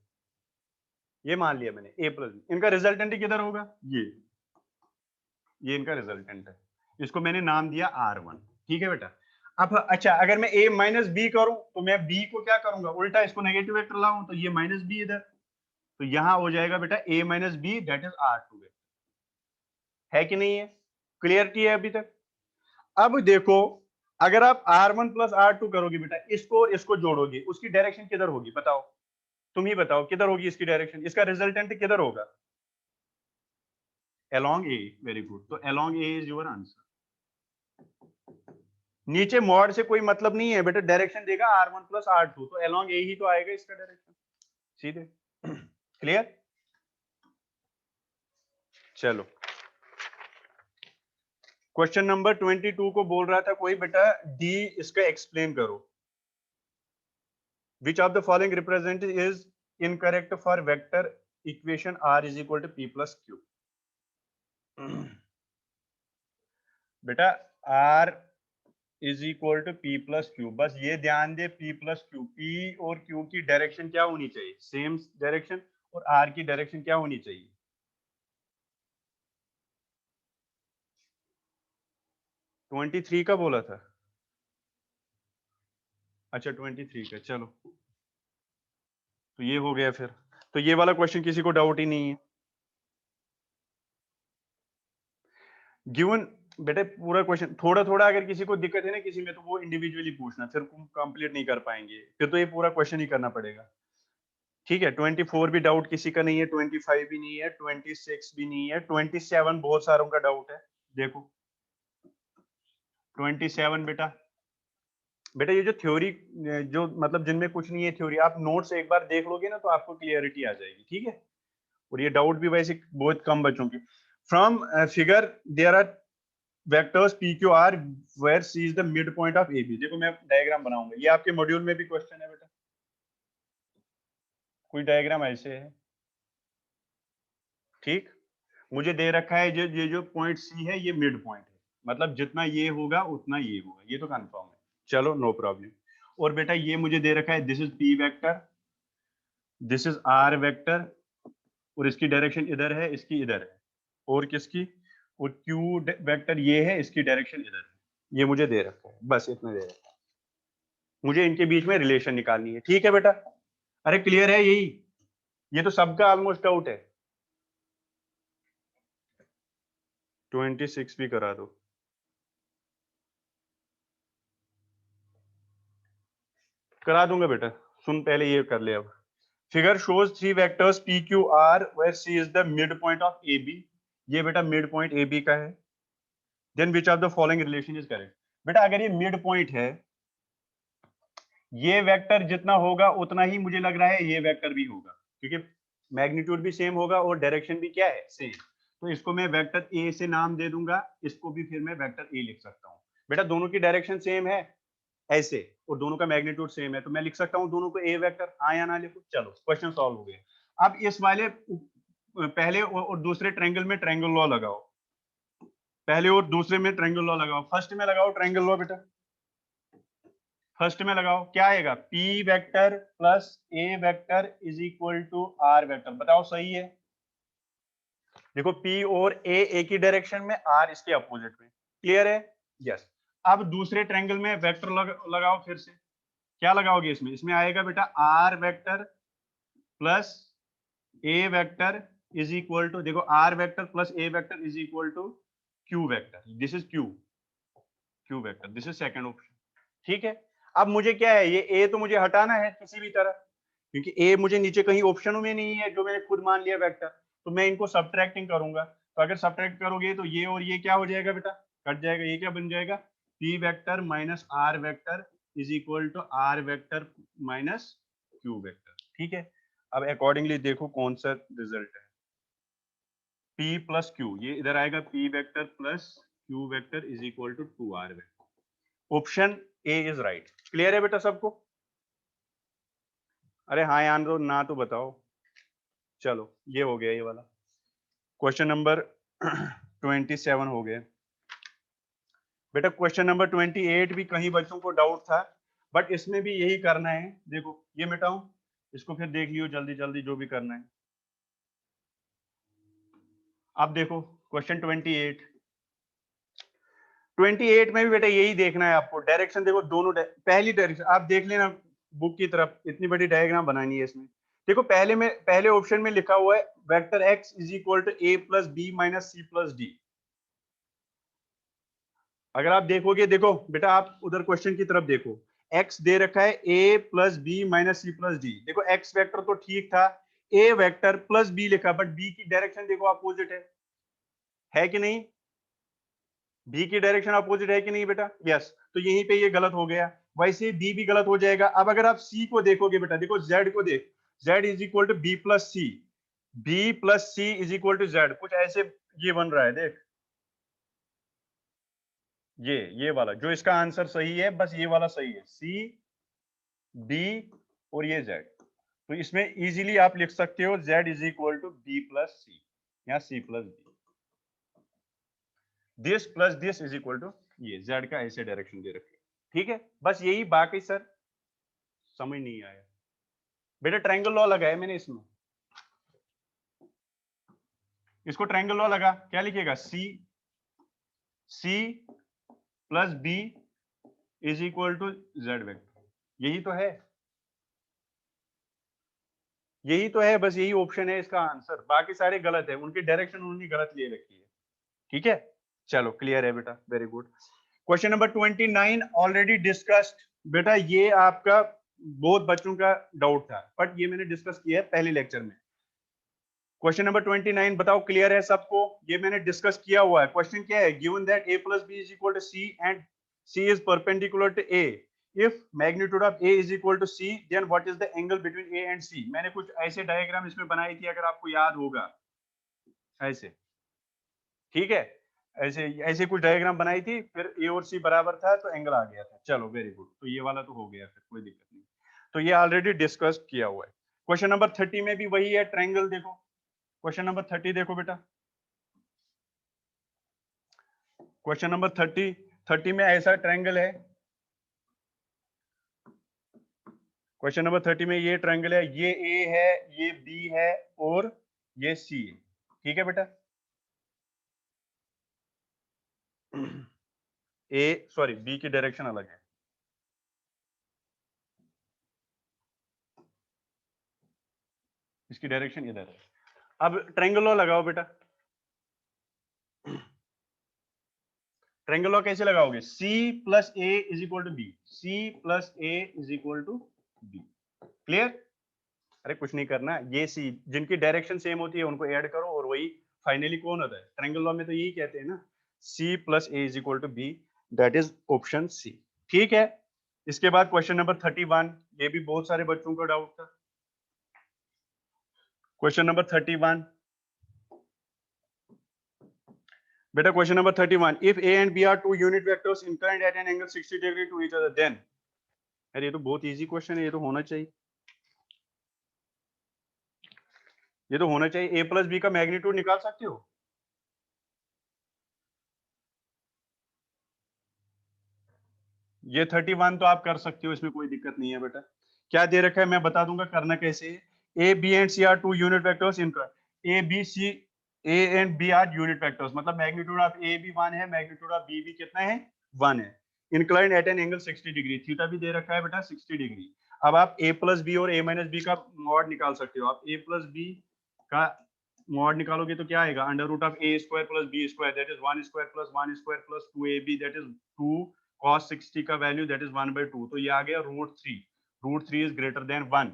ये मान लिया मैंने ए प्लस बी, इनका रिजल्टेंट किधर होगा, ये इनका रिजल्टेंट है, इसको मैंने नाम दिया R1, ठीक है बेटा। अब अच्छा, अगर मैं a माइनस बी करूं तो मैं b को क्या करूंगा, उल्टा इसको नेगेटिव वेक्टर लाऊं, तो ये माइनस बी इधर, तो यहां हो जाएगा बेटा a minus B, that is R2 है कि नहीं है, क्लियरिटी है अभी तक। अब देखो, अगर आप R1 प्लस R2 करोगे बेटा, इसको इसको जोड़ोगे, उसकी डायरेक्शन किधर होगी बताओ, तुम ही बताओ किधर होगी इसकी डायरेक्शन, इसका रिजल्टेंट किधर होगा, along a, वेरी गुड, तो along a is your answer. नीचे मॉड से कोई मतलब नहीं है बेटा, डायरेक्शन देगा R1 प्लस R2, तो along a ही तो आएगा इसका डायरेक्शन, सीधे। क्लियर, चलो क्वेश्चन नंबर 22 को बोल रहा था कोई बेटा, डी इसका एक्सप्लेन करो, which of the following representative is incorrect for vector equation r is equal to p plus Q. बेटा r is equal to p plus Q, बस ये ध्यान दे, p प्लस क्यू, p और q की direction क्या होनी चाहिए, सेम डायरेक्शन, और r की डायरेक्शन क्या होनी चाहिए, 23 का बोला था, अच्छा 23 का, चलो तो ये हो गया फिर, तो ये वाला क्वेश्चन किसी को डाउट ही नहीं है। गिवन बेटे पूरा क्वेश्चन, थोड़ा थोड़ा अगर किसी को दिक्कत है ना किसी में, तो वो इंडिविजुअली पूछना, फिर कंप्लीट नहीं कर पाएंगे, फिर तो ये पूरा क्वेश्चन ही करना पड़ेगा, ठीक है। 24 भी डाउट किसी का नहीं है, 25 भी नहीं है, 26 भी नहीं है, 27 बहुत सारों का डाउट है, देखो 27 बेटा, बेटा ये जो थ्योरी, जो मतलब जिनमें कुछ नहीं है थ्योरी, आप नोट्स एक बार देख लोगे ना तो आपको क्लियरिटी आ जाएगी, ठीक है। और ये डाउट भी वैसे बहुत कम बच्चों की, from figure there are vectors P Q R where C is the mid point of A B, देखो मैं डायग्राम बनाऊंगा, ये आपके मॉड्यूल में भी क्वेश्चन है बेटा, कोई डायग्राम ऐसे है, ठीक, मुझे दे रखा है ये जो पॉइंट सी है ये मिड पॉइंट है, मतलब जितना ये होगा उतना ये होगा, ये तो कंफर्म है, चलो नो प्रॉब्लम। और बेटा ये मुझे दे रखा है, this is P vector, this is R vector, और इसकी डायरेक्शन इधर है, इसकी इधर है, और किसकी, और क्यू वेक्टर ये है, इसकी डायरेक्शन इधर है, ये मुझे दे रखा है, बस इतना दे रखा है, मुझे इनके बीच में रिलेशन निकालनी है, ठीक है बेटा। अरे क्लियर है यही, ये तो सबका ऑलमोस्ट आउट है, 26 भी करा दो, करा दूंगा बेटा, सुन पहले ये कर ले। अब figure shows three vectors P Q R where C is the mid point of A B, ये बेटा मिड पॉइंट ए बी का है, then which of the following relation is correct. बेटा अगर ये मिड पॉइंट है, ये वेक्टर जितना होगा उतना ही मुझे लग रहा है ये वेक्टर भी होगा, क्योंकि मैग्नीट्यूड भी सेम होगा और डायरेक्शन भी क्या है, सेम, तो इसको मैं वेक्टर ए से नाम दे दूंगा, इसको भी फिर मैं वेक्टर ए लिख सकता हूँ। बेटा दोनों की डायरेक्शन सेम है ऐसे, और दोनों का मैग्नीट्यूड सेम है, तो मैं लिख सकता हूँ दोनों को ए वेक्टर, हाँ या ना लिखो, चलो क्वेश्चन सॉल्व हो गया। अब इस वाले पहले और दूसरे ट्रायंगल में ट्रायंगल लॉ लगाओ, पहले और दूसरे में ट्रायंगल लॉ लगाओ, फर्स्ट में लगाओ ट्रायंगल लॉ बेटा, फर्स्ट में लगाओ, क्या आएगा, p vector plus a vector is equal to r vector, बताओ सही है, देखो p और a एक ही डायरेक्शन में, r इसके अपोजिट में, क्लियर है, यस। अब दूसरे ट्रायंगल में वेक्टर लगाओ फिर से, क्या लगाओगे इसमें, इसमें आएगा बेटा r vector plus a vector is equal to, देखो r vector plus a vector is equal to q vector, this is q vector, this is second option, ठीक है। अब मुझे क्या है, ये ए तो मुझे हटाना है किसी भी तरह, क्योंकि ए मुझे नीचे कहीं ऑप्शन में नहीं है जो मैंने खुद मान लिया वेक्टर, तो मैं इनको सब्ट्रैक्टिंग करूंगा, तो अगर सब्ट्रैक्ट करोगे तो ये और ये क्या हो जाएगा बेटा, कट जाएगा, ये क्या बन जाएगा, P vector minus R vector is equal to R vector minus Q vector, ठीक है। अब अकॉर्डिंगली देखो कौन सा रिजल्ट है, पी प्लस क्यू, ये इधर आएगा, P vector plus Q vector is equal to 2r vector, option A is right, clear है बेटा सबको, अरे हाँ यान दो ना तो बताओ, चलो ये हो गया ये वाला क्वेश्चन नंबर 27 हो गया। बेटा क्वेश्चन नंबर 28 भी कहीं बच्चों को डाउट था, बट इसमें भी यही करना है। देखो ये मिटाऊं, इसको फिर देख लियो जल्दी जल्दी जो भी करना है। अब देखो क्वेश्चन 28 में भी बेटा यही देखना है आपको। डायरेक्शन देखो दोनों पहली डायरेक्शन आप देख लेना बुक की तरफ, इतनी बड़ी डायग्राम बनानी है इसमें। देखो पहले ऑप्शन में लिखा हुआ है vector x is equal to a plus B minus C plus D. अगर आप देखोगे, देखो बेटा आप उधर क्वेश्चन की तरफ देखो, x दे रखा है a plus B minus C plus D. देखो x वेक्टर तो ठीक था, a वेक्टर प्लस b लिखा, बट b की डायरेक्शन देखो अपोजिट है कि नहीं? b की डायरेक्शन अपोजिट है कि नहीं बेटा? यस, तो यहीं पे ये गलत हो गया। वैसे d भी गलत हो जाएगा। अब अगर आप c को देखोगे बेटा, देखो z को देख, z is equal to B plus C, B plus C is equal to z, कुछ ऐसे ये बन रहा है। देख ये वाला जो इसका आंसर सही है, बस ये वाला सही है, सी बी और ये z। तो इसमें इजीली आप लिख सकते हो z is equal to B plus C या C plus B. This plus this is equal to ये z का ऐसे डायरेक्शन दे रखे। ठीक है, बस यही। बाकी सर समझ नहीं आया बेटा। ट्रायंगल लॉ लगाया मैंने इसमें, इसको ट्रायंगल लॉ लगा, क्या लिखिएगा? C plus B is equal to Z vector. यही तो है, यही तो है, बस यही ऑप्शन है इसका आंसर। बाकी सारे गलत है, उनकी डायरेक्शन उन्होंने गलत ले रखी है। ठीक है, चलो क्लियर है बेटा, very good. Question number 29 already discussed बेटा। ये आपका बहुत बच्चों का डाउट था, बट ये मैंने डिस्कस किया है पहले लेक्चर में। क्वेश्चन नंबर 29 बताओ क्लियर है सबको? ये मैंने डिस्कस किया हुआ है। क्वेश्चन क्या है? Given that a plus B is equal to C and c is perpendicular to a, if magnitude of a is equal to c, then what is the angle between a and c? मैंने कुछ ऐसे diagram इसमें बनाई थी, अगर आपको याद होगा ऐसे। ठीक है, ऐसे ऐसे कुछ डायग्राम बनाई थी, फिर a और c बराबर था तो एंगल आ गया था। चलो वेरी गुड, तो ये वाला तो हो गया, फिर कोई दिक्कत नहीं। तो ये ऑलरेडी डिस्कस किया हुआ है। क्वेश्चन नंबर 30 में भी वही है, ट्रायंगल। देखो क्वेश्चन नंबर 30 देखो बेटा। क्वेश्चन नंबर 30 में ऐसा ट्रायंगल है। क्वेश्चन नंबर 30 में ये ट्रायंगल है, ये ए है, ये बी है और ये सी है। ठीक है बेटा, ए सॉरी बी की डायरेक्शन अलग है। इसकी डायरेक्शन इधर है। अब ट्रायंगल लॉ लगाओ बेटा। ट्रायंगल लॉ कैसे लगाओगे? C plus A is equal to B, C plus A is equal to B. Clear? अरे कुछ नहीं करना, ये सी जिनकी डायरेक्शन सेम होती है उनको ऐड करो और वही फाइनली कौन होता है? ट्रायंगल लॉ में तो यही कहते हैं ना, C plus A is equal to B, that is option C. ठीक है, इसके बाद क्वेश्चन नंबर 31, ये भी बहुत सारे बच्चों का डाउट था। क्वेश्चन नंबर 31 बेटा, question number 31, if a and b are two unit vectors inclined at an angle 60 degree to each other, then। अरे ये तो बहुत इजी क्वेश्चन है, ये तो होना चाहिए, ये तो होना चाहिए। a प्लस बी का मैग्नीट्यूड निकाल सकते हो? ये 31 तो आप कर सकते हो, इसमें कोई दिक्कत नहीं है बेटा। क्या दे रखा है मैं बता दूंगा करना कैसे है। A B and C are two unit vectors इनका A B C, A and B are unit vectors, मतलब मैग्नीट्यूड ऑफ ए भी 1 है, मैग्नीट्यूड ऑफ बी भी कितना है? 1 है। Inclined at an angle 60 degree, theta भी दे रखा है बेटा 60 डिग्री। अब आप ए प्लस बी और ए माइनस बी का मॉड निकाल सकते हो। आप ए प्लस बी का मॉड निकालोगे तो क्या आएगा? Under root of A square plus B square, that is 1 square plus 1 square plus 2ab, that is 2 cos 60 का वैल्यू, दैट इज 1/2। तो ये आ गया √3। √3 is greater than 1,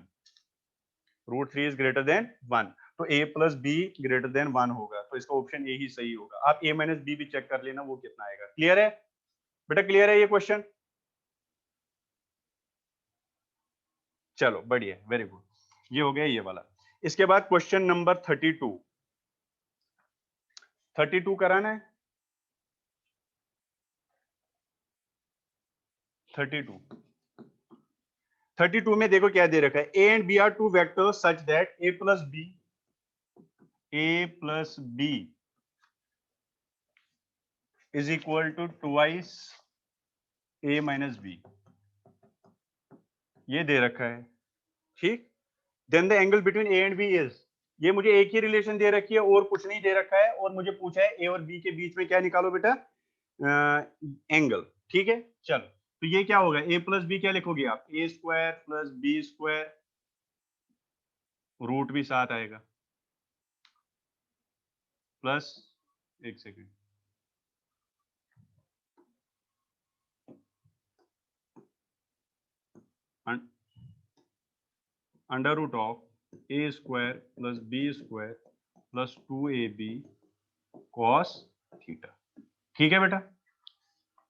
√3 is greater than 1, तो a plus B greater then 1 होगा, तो इसका option A ही सही होगा। आप a माइनस बी भी चेक कर लेना वो कितना आएगा। क्लियर है बेटा? क्लियर है ये क्वेश्चन? चलो बढ़िया, वेरी गुड, ये हो गया ये वाला। इसके बाद क्वेश्चन नंबर 32 कराना है। 32 में देखो क्या दे रखा है, a and b are two vectors such that a plus B is equal to twice A minus B, ये दे रखा है, ठीक। Then the angle between A and B is, ये मुझे एक ही रिलेशन दे रखी है और कुछ नहीं दे रखा है, और मुझे पूछा है ए और बी के बीच में क्या निकालो बेटा, एंगल, ठीक है। चलो, तो ये क्या होगा, ए प्लस बी क्या लिखोगे आप, A square plus B square, root भी साथ आएगा, प्लस, एक second, under root of A square plus B square plus 2ab cos theta, ठीक है बेटा,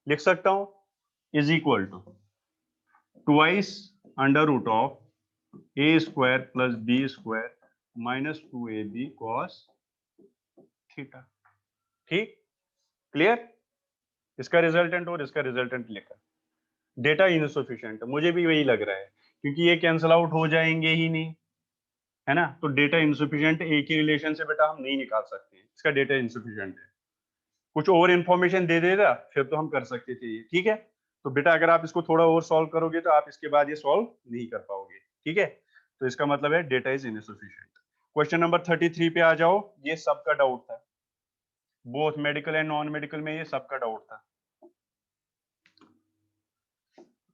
लिख सकता हूं, is equal to twice under root of A square plus B square minus 2ab cos theta, ठीक, क्लियर। इसका resultant और इसका रिजल्टेंट लिखा, डेटा इनसफिशिएंट, मुझे भी वही लग रहा है, क्योंकि ये कैंसिल आउट हो जाएंगे ही नहीं, है ना, तो डेटा इनसफिशिएंट एक ही रिलेशन से बेटा हम नहीं निकाल सकते, इसका डेटा इनसफिशिएंट है, कुछ और इंफॉर्मेशन दे देगा फिर तो हम कर सकते थे ये, ठीक है। तो बेटा अगर आप इसको थोड़ा और सॉल्व करोगे तो आप इसके बाद ये सॉल्व नहीं कर पाओगे, ठीक है। तो इसका मतलब है data is insufficient. Question number 33 पे आ जाओ, ये सबका डाउट था, both medical and non medical में ये सबका डाउट था।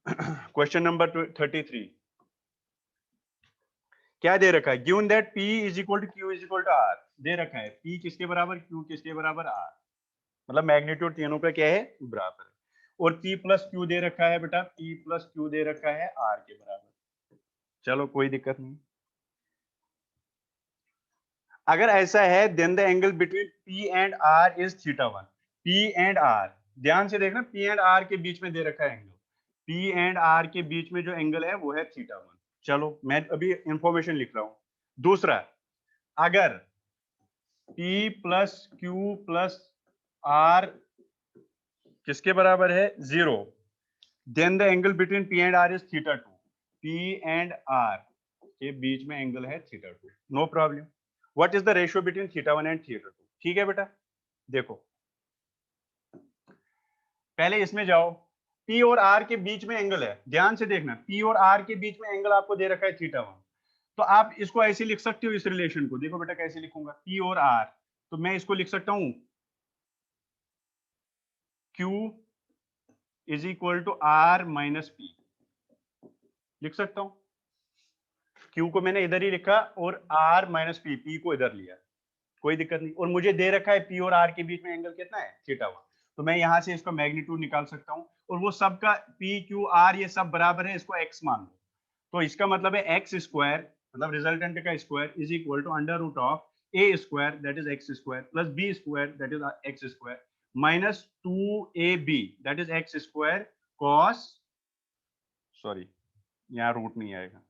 क्वेश्चन नंबर 33 क्या दे रखा है, given that P is equal to Q is equal to R, दे रखा है P किसके बराबर, Q किसके बराबर, R, मतलब मैग्नीट्यूड तीनों का क्या है, बराबर है, और P प्लस Q दे रखा है बेटा, P प्लस Q दे रखा है R के बराबर, चलो कोई दिक्कत नहीं। अगर ऐसा है then the angle between P and R is θ1, P and R, ध्यान से देखना, P एंड R के बीच में दे रखा है एंगल, P एंड R के बीच में जो एंगल है वो है θ1, चलो मैं अभी इंफॉर्मेशन लिख रहा हूं। दूसरा, अगर P plus Q plus R किसके बराबर है, 0, then the angle between P and R is θ2, P and R के बीच में एंगल है θ2, no problem. What is the ratio between θ1 and θ2, ठीक है बेटा। देखो पहले इसमें जाओ, P और R के बीच में एंगल है, ध्यान से देखना, P और R के बीच में एंगल आपको दे रखा है θ1, तो आप इसको ऐसे लिख सकते हो, इस रिलेशन को देखो बेटा कैसे लिखूंगा, P और R, तो मैं इसको लिख सकता हूं Q is equal to R minus P, लिख सकता हूं, Q को मैंने इधर ही लिखा और R माइनस P को इधर लिया, कोई दिक्कत नहीं, और मुझे दे रखा है P और R के बीच में एंगल कितना है, θ1, तो मैं यहां से इसका मैग्नीट्यूड निकाल सकता हूं, और वो सबका P Q R ये सब बराबर है, इसको x मान लो, तो इसका मतलब है एक्स स्क्वायर, मतलब रिजल्टेंट का square is equal to under root of A square that is X square plus B square that is X square minus 2ab that is X square cos, sorry यहाँ root नहीं आएगा,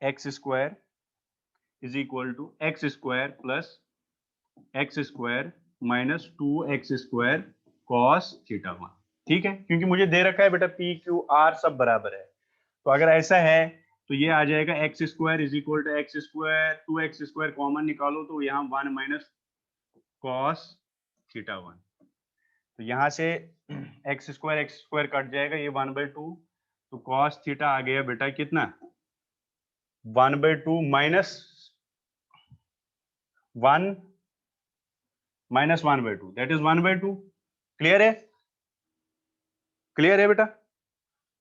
X square is equal to X square plus X square minus 2x square cos θ1, ठीक है, क्योंकि मुझे दे रखा है बेटा P Q R सब बराबर है, तो अगर ऐसा है तो ये आ जाएगा X square is equal to X square, 2x square common निकालो तो यहाँ 1 माइनस कॉस θ1, तो यहाँ से एक्स स्क्वायर कट जाएगा, ये 1/2, तो कॉस थीटा आ गया बेटा कितना, 1/2 minus 1 minus 1/2 that is 1/2, clear है, क्लियर है बेटा।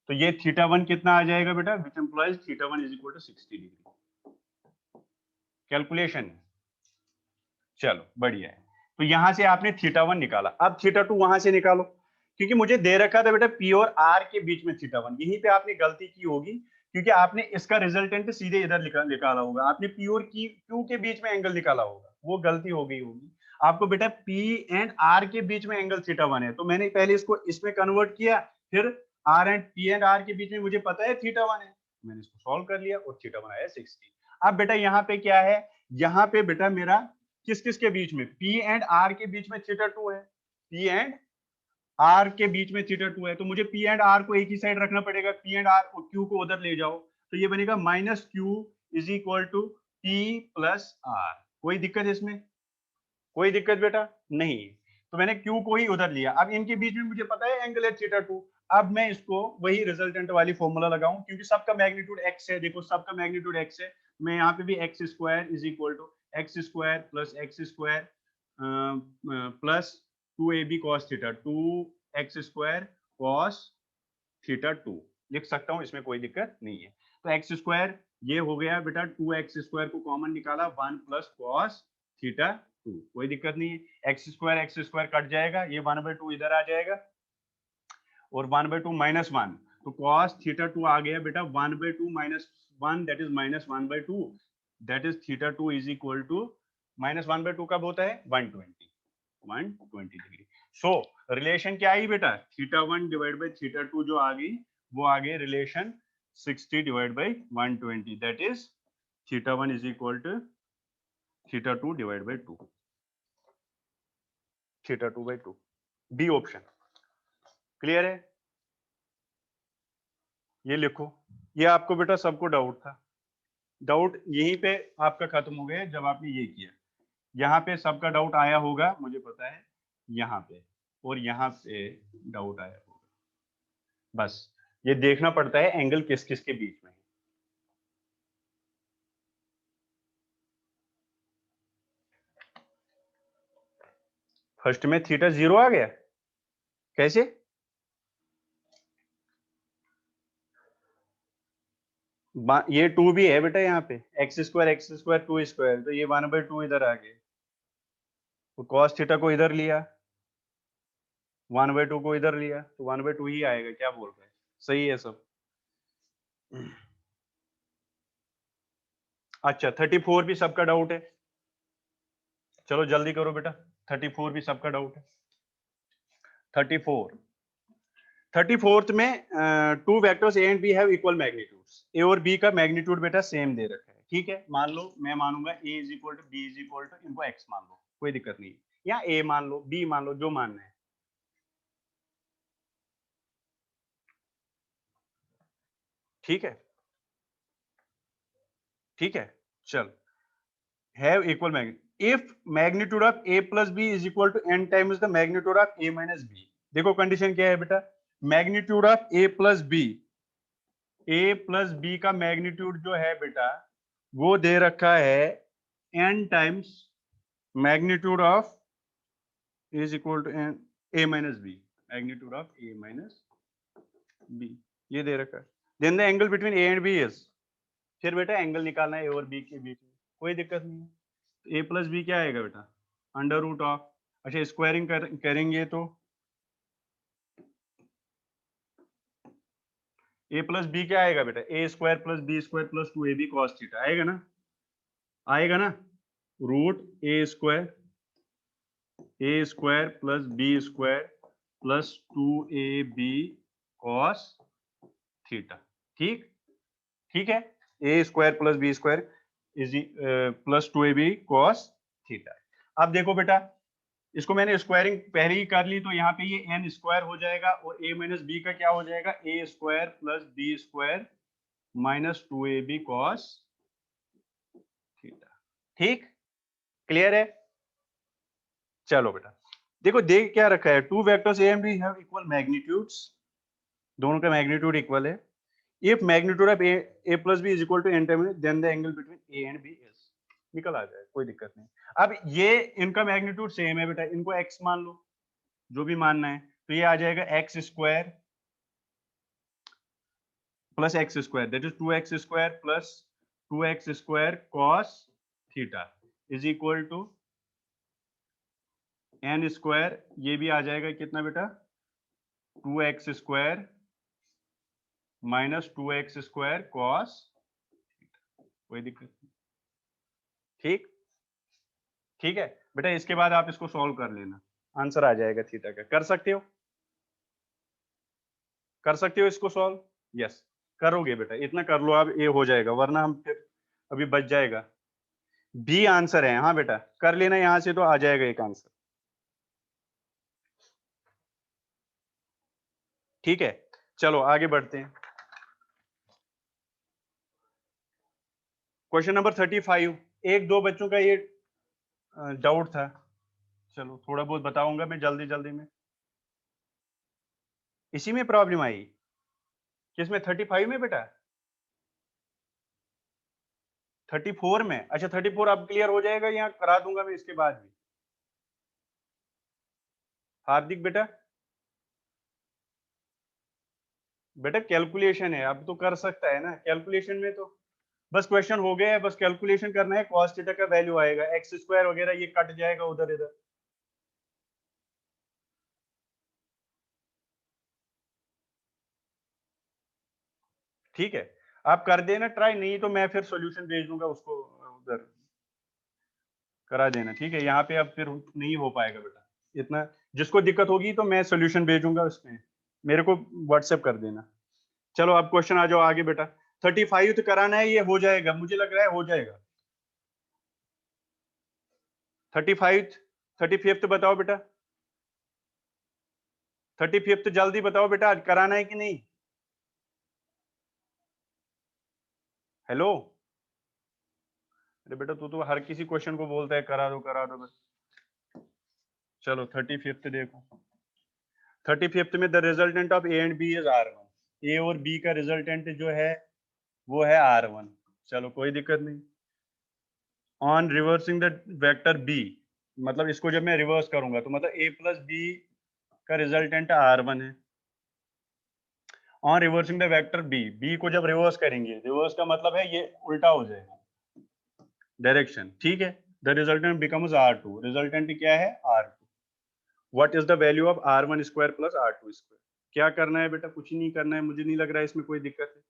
तो ये θ1 कितना आ जाएगा बेटा, which implies θ1 is equal to 60 degree, calculation, चलो बढ़िया है। तो यहां से आपने θ1 निकाला, अब θ2 वहां से निकालो, क्योंकि मुझे दे रखा था बेटा P और R के बीच में θ1, यहीं पे आपने गलती की होगी, क्योंकि आपने इसका रिजल्टेंट सीधे इधर निकाला होगा, आपने P और Q के बीच में एंगल निकाला होगा, वो गलती हो गई होगी। आपको बेटा P एंड R के बीच में एंगल θ1 है, तो मैंने पहले इसको इसमें कन्वर्ट किया, फिर P एंड R के बीच में मुझे पता है θ1 है, मैंने इसको सॉल्व कर लिया और θ1 आया 60। अब बेटा यहाँ पे क्या है, यहाँ पे बेटा मेरा किस किस के बीच में, P एंड R के बीच में θ2 है, P एंड R के बीच में θ2 है, तो मुझे P एंड R को एक ही साइड रखना पड़ेगा, P एंड R को Q को उधर ले जाओ, तो ये बनेगा minus Q is equal to T plus R. कोई दिक्कत है इसमें? कोई दिक्कत बेटा नहीं है। तो मैंने क्यू को ही उधर लिया। अब इनके बीच में मुझे पता है एंगल है थीटा 2। अब मैं इसको वही रिजल्टेंट वाली फॉर्मूला लगाऊं, क्योंकि सबका मैग्नीट्यूड एक्स है। देखो सबका मैग्नीट्यूड एक्स है, मैं यहाँ पे भी X square is equal to X square plus X square plus 2ab cos theta 2x square cos theta 2 लिख सकता हूँ, इसमें कोई दिक्कत नहीं है। तो एक्स स्क्वायर ये हो गया बेटा, 2x स्क्वायर को कॉमन निकाला 1 प्लस cos थीटा 2, कोई दिक्कत नहीं है। एक्स स्क्वायर कट जाएगा, ये 1/2 इधर आ जाएगा और 1/2 माइनस 1, तो cos थीटा 2 आ गया बेटा 1/2 minus 1 that is minus 1/2, that is theta 2 is equal to minus 1/2 कब होता है 120 डिग्री। सो रिलेशन क्या आई बेटा, थीटा 1 डिवाइड बाई थीटा 2 जो आ गई वो आ गई relation 60 divide by 120, that is theta 1 is equal to theta 2 divide by 2, theta 2/2, B option. Clear है? ये लिखो, ये आपको बेटा सबको डाउट था, डाउट यहीं पे आपका खत्म हो गया जब आपने ये किया। यहाँ पे सबका डाउट आया होगा मुझे पता है, यहाँ पे और यहाँ पे डाउट आया होगा। बस ये देखना पड़ता है एंगल किस किस के बीच में है। फर्स्ट में थीटा 0 आ गया, कैसे? ये 2 भी है बेटा यहाँ पे, एक्स स्क्वायर 2 स्क्वायर, तो ये 1/2 इधर आ गया, तो cos थीटा को इधर लिया, 1/2 को इधर लिया, तो 1/2 ही आएगा। क्या बोल रहे हैं, सही है सब? अच्छा 34 भी सबका डाउट है, चलो जल्दी करो बेटा, 34 भी सबका डाउट है। 34th में two vectors A and B have equal magnitudes, A और बी का मैग्नीट्यूड बेटा सेम दे रखा है, ठीक है? मान लो मैं मानूंगा A is equal to B is equal to इनको एक्स मान लो, कोई दिक्कत नहीं, या ए मान लो बी मान लो, जो मानना है, ठीक है? ठीक है, चल have equal magnitude if magnitude of a plus b is equal to n times the magnitude of a minus b। देखो कंडीशन क्या है बेटा, magnitude of a plus B का मैग्नीट्यूड जो है बेटा वो दे रखा है n times magnitude of is equal to n a minus B, magnitude of a minus B ये दे रखा है। Then the angle between a and b is, फिर बेटा एंगल निकालना है a और b के बीच में, कोई दिक्कत नहीं है। ए प्लस बी क्या आएगा बेटा, अंडर रूट ऑफ, अच्छा स्क्वायरिंग करेंगे तो ए प्लस बी क्या आएगा बेटा, A square plus B square plus 2ab cos theta आएगा ना, आएगा ना, root A square plus B square plus 2ab cos theta, ठीक? ठीक है, A square plus B square is plus 2ab cos theta. अब देखो बेटा इसको मैंने स्क्वायरिंग पहले ही कर ली, तो यहाँ पे ये एन स्क्वायर हो जाएगा और ए माइनस बी का क्या हो जाएगा, A square plus B square minus 2ab cos theta, ठीक? क्लियर है? चलो बेटा देखो देख क्या रखा है, two vectors A and B have equal magnitudes, दोनों का मैग्नीट्यूड इक्वल है। If magnitude of A plus B is equal to N times then the angle between A and B is, निकल आ जाए, कोई दिक्कत नहीं। अब ये इनका मैग्नीट्यूड सेम है बेटा, इनको एक्स मान लो, जो भी मानना है, तो ये आ जाएगा X square plus X square that is 2x square plus 2x square cos theta is equal to N square, ये भी आ जाएगा कितना बेटा, 2x square minus 2x square cos, कोई दिक्कत नहीं, ठीक? ठीक है बेटा, इसके बाद आप इसको सॉल्व कर लेना, आंसर आ जाएगा थीटा का। कर सकते हो, कर सकते हो इसको सॉल्व? यस करोगे बेटा, इतना कर लो अब, ए हो जाएगा, वरना हम फिर अभी बच जाएगा। बी आंसर है, हाँ बेटा कर लेना यहां से, तो आ जाएगा एक आंसर, ठीक है? चलो आगे बढ़ते हैं, क्वेश्चन नंबर 35, एक दो बच्चों का ये डाउट था, चलो थोड़ा बहुत बताऊंगा मैं जल्दी जल्दी में। इसी में प्रॉब्लम आई, किसमें? 35 में बेटा? 34 में? अच्छा 34 अब क्लियर हो जाएगा, यहाँ करा दूंगा मैं इसके बाद भी। हार्दिक बेटा, बेटा कैलकुलेशन है, अब तो कर सकता है ना कैलकुलेशन में, तो बस क्वेश्चन हो गया है, बस कैलकुलेशन करना है, cos थीटा का वैल्यू आएगा, एक्स स्क्वायर वगैरह ये कट जाएगा उधर इधर। ठीक है, आप कर देना ट्राई, नहीं तो मैं फिर सॉल्यूशन भेज दूंगा उसको उधर, करा देना। ठीक है, यहाँ पे अब फिर नहीं हो पाएगा बेटा इतना, जिसको दिक्कत होगी तो मैं सॉल्यूशन भेजूंगा उसमें, मेरे को व्हाट्सएप कर देना। चलो अब क्वेश्चन आ जाओ आगे बेटा। 35 तो कराना है, ये हो जाएगा, मुझे लग रहा है हो जाएगा। 35, 35 बताओ बेटा, 35 जल्दी बताओ बेटा, आज कराना है कि नहीं? हेलो, अरे बेटा तू तो हर किसी क्वेश्चन को बोलता है करा दो बस। चलो 35 देखो। 35 में the resultant of A and B is R1, A और बी का रिजल्टेंट जो है वो है R1। चलो कोई दिक्कत नहीं। On reversing the vector B, मतलब इसको जब मैं रिवर्स करूंगा तो मतलब a प्लस बी का रिजल्टेंट R1 है। On reversing the vector B, B को जब रिवर्स करेंगे, रिवर्स का मतलब है ये उल्टा हो जाएगा डायरेक्शन। ठीक है, the resultant becomes R2, resultant क्या है? R2। What is the value of R1 square plus R2 square? क्या करना है बेटा? कुछ नहीं करना है, मुझे नहीं लग रहा है इसमें कोई दिक्कत है।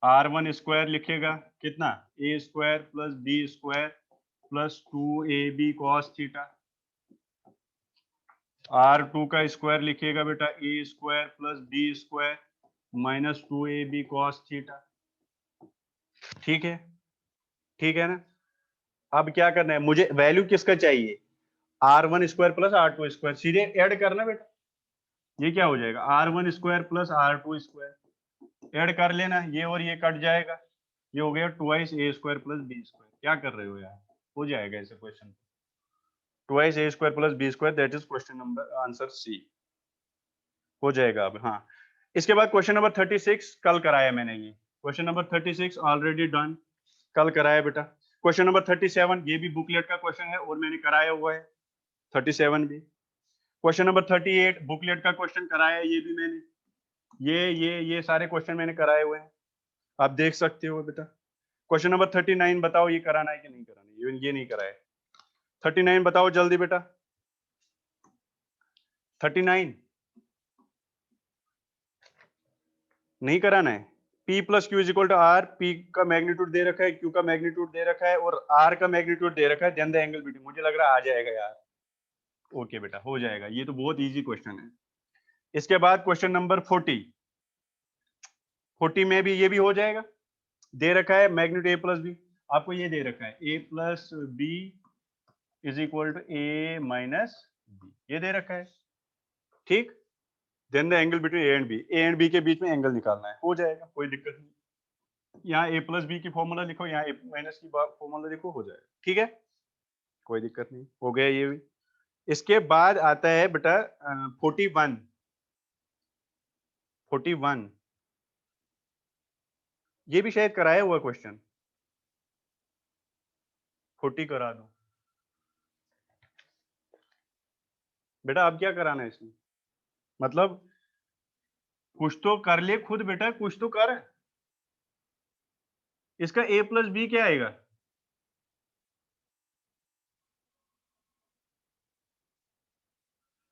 R1 स्क्वायर लिखेगा कितना? a square plus B square plus 2ab cos theta. R2 का स्क्वायर लिखेगा बेटा a square plus B square minus 2ab cos theta. ठीक है, ठीक है ना? अब क्या करना है मुझे? वैल्यू किसका चाहिए? R1 square plus R2 square, सीधे ऐड करना बेटा। ये क्या हो जाएगा? R1 square plus R2 square, add कर लेना, ये और ये कट जाएगा, ये हो गया twice A square plus B square. क्या कर रहे हो यार? हो जाएगा ऐसे question, twice A square plus B square, that is question number answer C. हो जाएगा अब। हाँ, इसके बाद क्वेश्चन नंबर 36 कल कराया मैंने, ये क्वेश्चन नंबर 36 ऑलरेडी डन, कल कराया बेटा। क्वेश्चन नंबर 37 ये भी बुकलेट का क्वेश्चन है और मैंने कराया हुआ है 37 भी। क्वेश्चन नंबर 38 बुकलेट का क्वेश्चन कराया है, ये भी मैंने, ये सारे क्वेश्चन मैंने कराए हुए हैं, आप देख सकते हो बेटा। क्वेश्चन नंबर 39 बताओ, ये कराना है कि नहीं कराना है? ये नहीं कराया। 39 बताओ जल्दी बेटा, 39 नहीं कराना है। P plus Q is equal to R, P का मैग्नीट्यूड दे रखा है, क्यू का मैग्नीट्यूड दे रखा है और आर का मैग्नीट्यूड दे रखा है, देन द एंगल बिटवीन। मुझे लग रहा है आ जाएगा यार। ओके बेटा, हो जाएगा, ये तो बहुत इजी क्वेश्चन है। इसके बाद क्वेश्चन नंबर 40 में भी ये भी हो जाएगा, दे रखा है मैग्नीट्यूड ए प्लस बी, आपको ये दे रखा है A plus B is equal to A minus B, ये दे रखा है। ठीक, then the angle between A and B, A and B के बीच में एंगल निकालना है, हो जाएगा, कोई दिक्कत नहीं। यहाँ ए प्लस बी की फॉर्मूला लिखो, यहाँ ए माइनस की फॉर्मूला लिखो, हो जाएगा। ठीक है, कोई दिक्कत नहीं, हो गया ये भी। इसके बाद आता है बेटा 41, 41 ये भी शायद कराया हुआ क्वेश्चन, 40 करा दो बेटा। अब क्या कराना है इसमें? मतलब कुछ तो कर ले खुद बेटा, कुछ तो कर। इसका a प्लस बी क्या आएगा?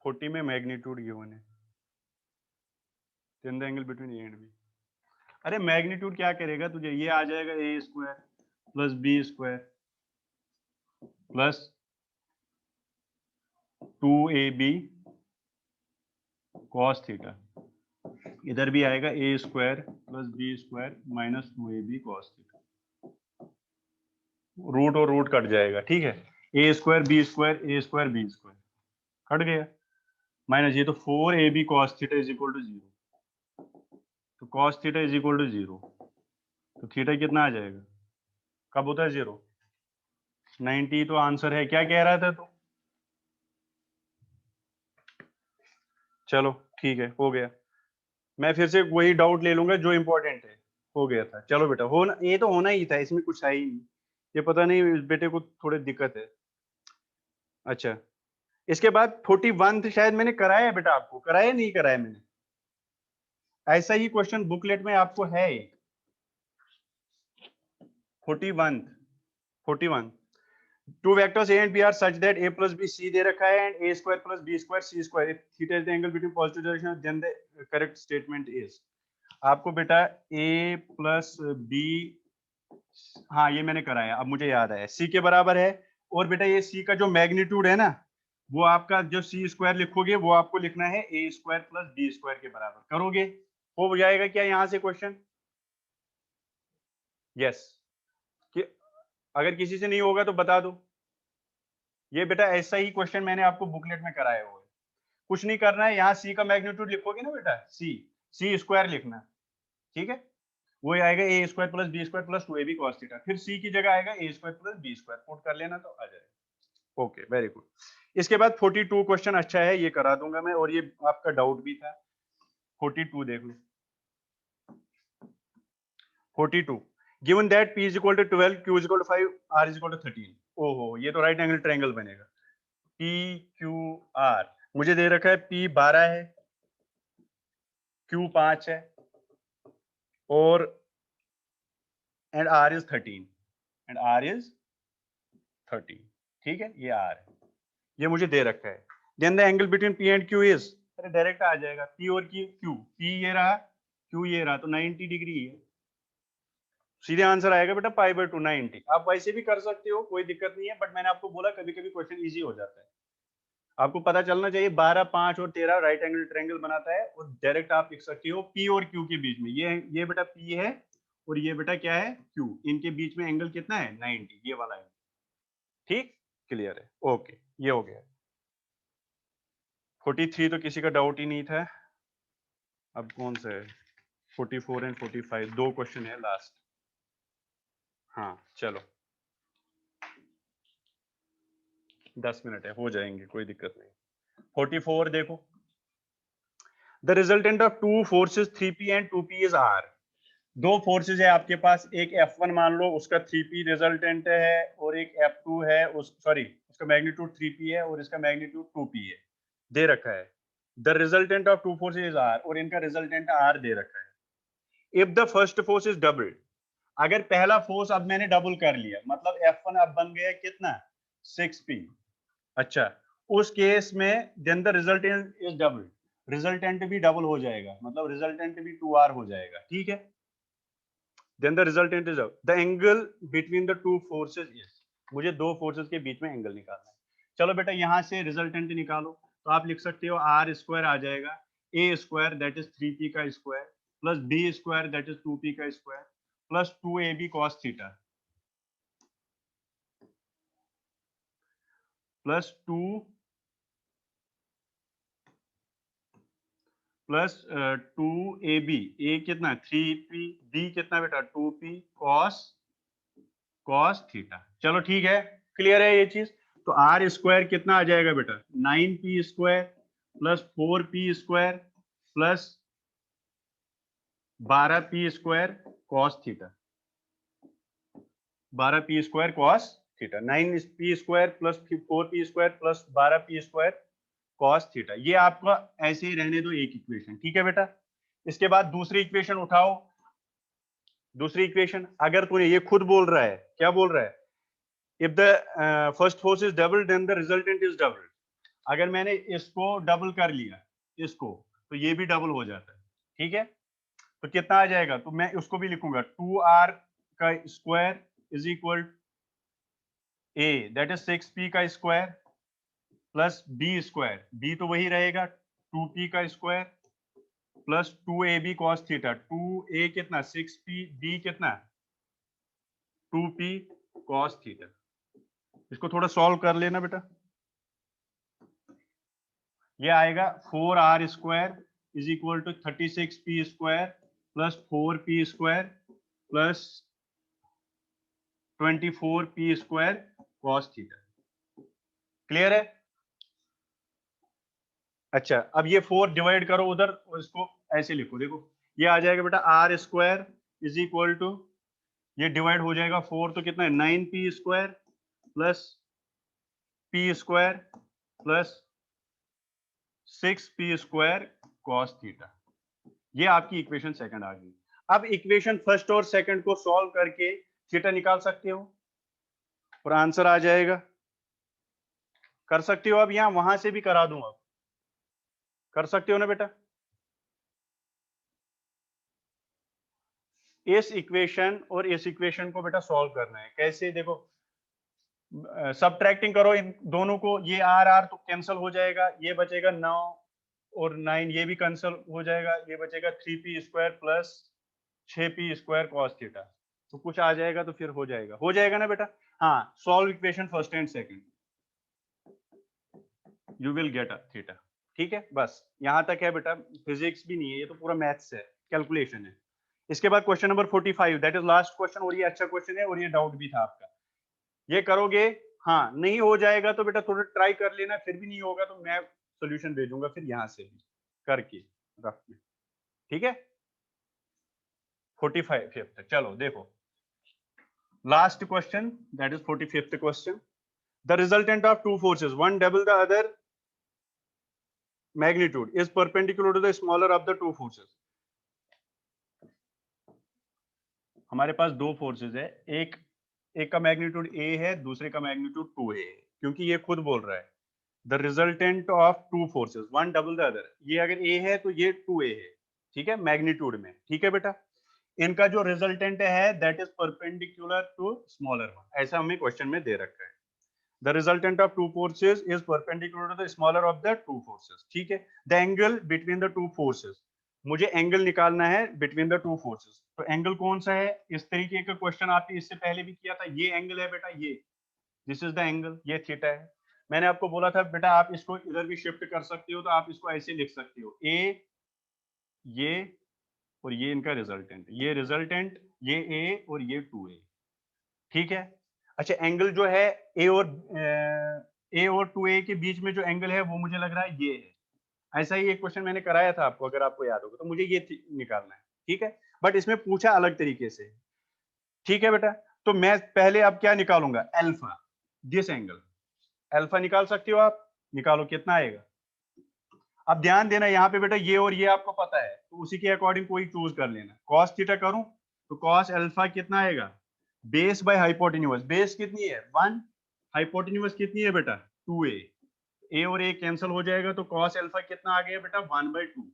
फोर्टी में मैग्नीट्यूड गिवन है, the angle between A and B. अरे मैग्नीट्यूड क्या करेगा तुझे? ये आ जाएगा A square plus B square plus 2ab cos theta, इधर भी आएगा A square plus B square minus 2ab cos theta, root और रूट कट जाएगा। ठीक है, A square B square, A square B square cut गया, माइनस ये तो 4ab cos theta is equal to 0, तो cos theta is equal to 0। तो theta कितना आ जाएगा, कब होता है 0? 90 तो आंसर है। क्या कह रहा था तू? चलो ठीक है, हो गया। मैं फिर से वही डाउट ले लूंगा जो इंपॉर्टेंट है। हो गया था। चलो बेटा, होना ये तो होना ही था, इसमें कुछ है ही नहीं। ये पता नहीं इस बेटे को थोड़ी दिक्कत है। अच्छा, इसके बाद 41 शायद मैंने कराया है बेटा, आपको कराया नहीं कराया मैंने? ऐसा ही क्वेश्चन बुकलेट में आपको है। 41 two vectors A and B are such that A plus B C दे रखा है and A square plus B square C square, if theta is the angle between positive direction then the correct statement is. आपको बेटा ए plus B, हाँ ये मैंने कराया, अब मुझे याद आया, सी के बराबर है। और बेटा ये सी का जो मैग्नीट्यूड है ना, वो आपका जो सी स्क्वायर लिखोगे वो आपको लिखना है A square plus B square के बराबर। करोगे हो जाएगा क्या यहां से क्वेश्चन? यस। कि अगर किसी से नहीं होगा तो बता दो। ये बेटा ऐसा ही क्वेश्चन मैंने आपको बुकलेट में कराया हुआ है। कुछ नहीं करना है, यहाँ सी का मैग्नीट्यूड लिखोगे ना बेटा, सी सी स्क्वायर लिखना, ठीक है? वो आएगा A square plus B square plus 2ab cos theta, फिर सी की जगह आएगा A square plus B square, put कर लेना तो आ जाएगा। Okay, very good. इसके बाद 42 क्वेश्चन अच्छा है, ये करा दूंगा मैं, और ये आपका डाउट भी था। 42 देख लो। 42 given that p is equal to 12, q is equal to 5, r is equal to 13। ओहो, ये तो राइट एंगल ट्रायंगल बनेगा। p q r मुझे दे रखा है p 12 है, q 5 है, और and r is 13, and r is 13। ठीक है, ये r है, ये मुझे दे रखा है। Then the angle between p एंड q इज, अरे डायरेक्ट आ जाएगा, p और q, p ये रहा, q ये रहा, तो 90 डिग्री है। सीधे आंसर आएगा बेटा π/2 90। आप वैसे भी कर सकते हो, कोई दिक्कत नहीं है, बट मैंने आपको बोला कभी कभी क्वेश्चन इजी हो जाता है। आपको पता चलना चाहिए 12, 5 और 13 राइट एंगल ट्रायंगल बनाता है, और डायरेक्ट आप लिख सकते हो p और q के बीच में, ये बेटा p है और ये बेटा क्या है q, इनके बीच में एंगल कितना है 90, ये वाला एंगल। ठीक, क्लियर है, ओके, ये हो गया। 43 तो किसी का डाउट ही नहीं था। अब कौन सा है? 44 एंड 45, दो क्वेश्चन है लास्ट। हाँ चलो, 10 मिनट है, हो जाएंगे, कोई दिक्कत नहीं। 44 देखो, the resultant of two forces 3p and 2p is r। दो फोर्सेस है आपके पास, एक F1 मान लो, उसका 3p रिजल्टेंट है, और एक F2 है, उसका मैग्नीट्यूड 3p है और इसका मैग्नीट्यूड 2p है, दे रखा है। The resultant of to forces is r, और इनका रिजल्टेंट r दे रखा है। If the first force is doubled, अगर पहला फोर्स अब मैंने डबल कर लिया, मतलब F1 अब बन गया कितना 6p। अच्छा, उस केस में then the resultant is double, resultant भी डबल हो जाएगा, मतलब रिजल्टेंट भी 2r हो जाएगा, ठीक है? Then the resultant is the angle between the two forces is, मुझे दो फोर्सेस के बीच में एंगल निकालना है। चलो बेटा, यहां से रिजल्टेंट निकालो, तो आप लिख सकते हो आर स्क्वायर आ जाएगा, A square that is 3p का square, plus B square that is 2p का square, plus 2ab cos theta, plus 2 plus 2ab, A कितना 3p, बी कितना बेटा 2p cos थीटा। चलो ठीक है, क्लियर है ये चीज। तो आर स्क्वायर कितना आ जाएगा बेटा 9p square plus 4p square plus 12p square cos theta, 12p square cos theta, 9p square plus 4p square plus 12p square cos theta. ये आपका ऐसे ही रहने दो एक इक्वेशन, ठीक है बेटा? इसके बाद दूसरी इक्वेशन उठाओ। दूसरी इक्वेशन, अगर तूने ये खुद बोल रहा है, क्या बोल रहा है? If the first force is double then the resultant is double. अगर मैंने इसको डबल कर लिया, इसको, तो ये भी डबल हो जाता है, ठीक है? तो कितना आ जाएगा? तो मैं उसको भी लिखूंगा 2r का square is equal A that is 6p का square plus B square, B तो वही रहेगा 2p का square plus 2ab cos theta, 2a कितना 6p, b कितना 2p cos थीटा। इसको थोड़ा सॉल्व कर लेना बेटा। ये आएगा 4r square is equal to 36p square plus 4p square plus 24p square cos theta. Clear है? अच्छा, अब ये 4 डिवाइड करो उधर और इसको ऐसे लिखो, देखो ये आ जाएगा बेटा R square is equal to, ये डिवाइड हो जाएगा 4 तो कितना है 9p square plus p square plus 6p square cos theta. ये आपकी इक्वेशन सेकंड आ गई। अब इक्वेशन फर्स्ट और सेकंड को सॉल्व करके थीटा निकाल सकते हो और आंसर आ जाएगा। कर सकते हो, अब यहां वहां से भी करा दूं, अब कर सकते हो ना बेटा। इस इक्वेशन और इस इक्वेशन को बेटा सॉल्व करना है। कैसे? देखो सबट्रैक्टिंग करो इन दोनों को, ये आर आर तो कैंसिल हो जाएगा, ये बचेगा 9 और 9 ये भी कैंसिल हो जाएगा, ये बचेगा 3p square plus 6p square cos theta. तो कुछ आ जाएगा तो फिर हो जाएगा ना बेटा। हाँ, solve equation first and second, you will get a theta. ठीक है, बस यहां तक है बेटा। फिजिक्स भी नहीं है, ये तो पूरा मैथ्स है, कैलकुलेशन है। इसके बाद question number 45, that is last question, और ये अच्छा क्वेश्चन है और ये डाउट भी था आपका। ये करोगे, हाँ नहीं हो जाएगा तो बेटा थोड़ा ट्राई कर लेना, फिर भी नहीं होगा तो मैं सॉल्यूशन भेजूंगा फिर यहां से भी करके रफ में। ठीक है, 45 तक चलो देखो। Last question, that is 45th question. The resultant of two forces, one double the other magnitude is perpendicular to the smaller of the two forces। हमारे पास दो फोर्सेस है, एक का मैग्नीट्यूड a है, दूसरे का मैग्नीट्यूड 2a है, क्योंकि ये खुद बोल रहा है the resultant of two forces one double the other. ये अगर a है तो ये 2a है, ठीक है, मैग्नीट्यूड में। ठीक है बेटा, इनका जो रिजल्टेंट है that is perpendicular to smaller one, ऐसा हमें क्वेश्चन में दे रखा है। The resultant of two forces is perpendicular to the smaller of the two forces। ठीक है, the angle between the two forces, मुझे एंगल निकालना है between the two forces। तो एंगल कौन सा है? इस तरीके का क्वेश्चन आपने इससे पहले भी किया था। ये एंगल है बेटा, ये दिस इज द एंगल, ये थीटा है। मैंने आपको बोला था बेटा आप इसको इधर भी शिफ्ट कर सकते हो, तो आप इसको ऐसे लिख सकते हो ए, ये और ये इनका रिजल्टेंट, ये रिजल्टेंट, ये ए और ये 2a। ठीक है, अच्छा एंगल जो है ए और 2a के बीच में जो एंगल है वो मुझे लग रहा है ये है। ऐसा ही एक क्वेश्चन मैंने कराया था आपको, अगर आपको याद होगा तो मुझे ये निकालना है। ठीक है, बट इसमें पूछा अलग तरीके से। ठीक है बेटा, तो मैं पहले अब क्या निकालूंगा? अल्फा, दिस एंगल अल्फा निकाल सकते हो आप, निकालो कितना आएगा। अब ध्यान देना यहाँ पे बेटा, ये और ये आपको पता है तो उसी के अकॉर्डिंग कोई चूज कर लेना। कॉस थीटा करूं तो कॉस अल्फा कितना आएगा? बेस बाय हाइपोटेन्यूज, बेस कितनी है 1, हाइपोटेन्यूज कितनी है बेटा 2a, ए और ए कैंसिल हो जाएगा तो कॉस अल्फा कितना आ गया बेटा 1/2।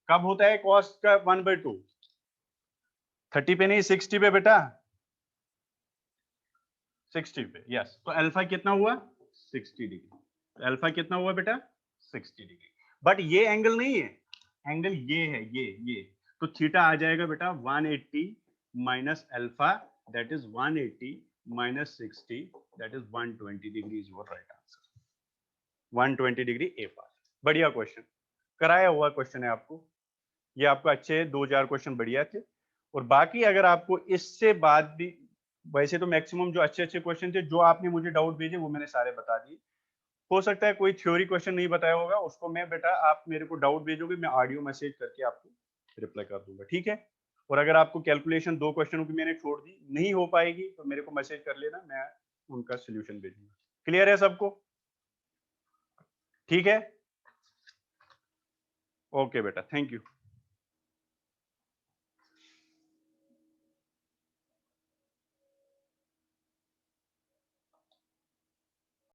कब होता है कॉस का 1/2? 30 पे नहीं 60 पे बेटा, 60 पे, यस। तो अल्फा कितना हुआ 60 डिग्री। तो अल्फा कितना हुआ बेटा 60 डिग्री। बट ये एंगल नहीं है, एंगल ये है, ये तो थीटा आ जाएगा बेटा 180 minus alpha, that is 180 minus 60, that is 120 degree is your right answer. 120 degree ए पास। बढ़िया क्वेश्चन, कराया हुआ क्वेश्चन है आपको। ये आपको अच्छे 2-4 क्वेश्चन बढ़िया थे। और बाकी अगर आपको इससे बाद भी, वैसे तो मैक्सिमम जो अच्छे अच्छे क्वेश्चन थे जो आपने मुझे डाउट भेजे वो मैंने सारे बता दिए। हो सकता है कोई थ्योरी क्वेश्चन नहीं बताया होगा, उसको मैं बेटा आप मेरे को डाउट भेजोगे, मैं ऑडियो मैसेज करके आपको रिप्लाई कर दूंगा। ठीक है, और अगर आपको कैलकुलेशन 2 क्वेश्चनों की मैंने छोड़ दी नहीं हो पाएगी तो मेरे को मैसेज कर लेना, मैं उनका सोल्यूशन भेजूंगा। क्लियर है सबको? ठीक है, ओके बेटा, थैंक यू।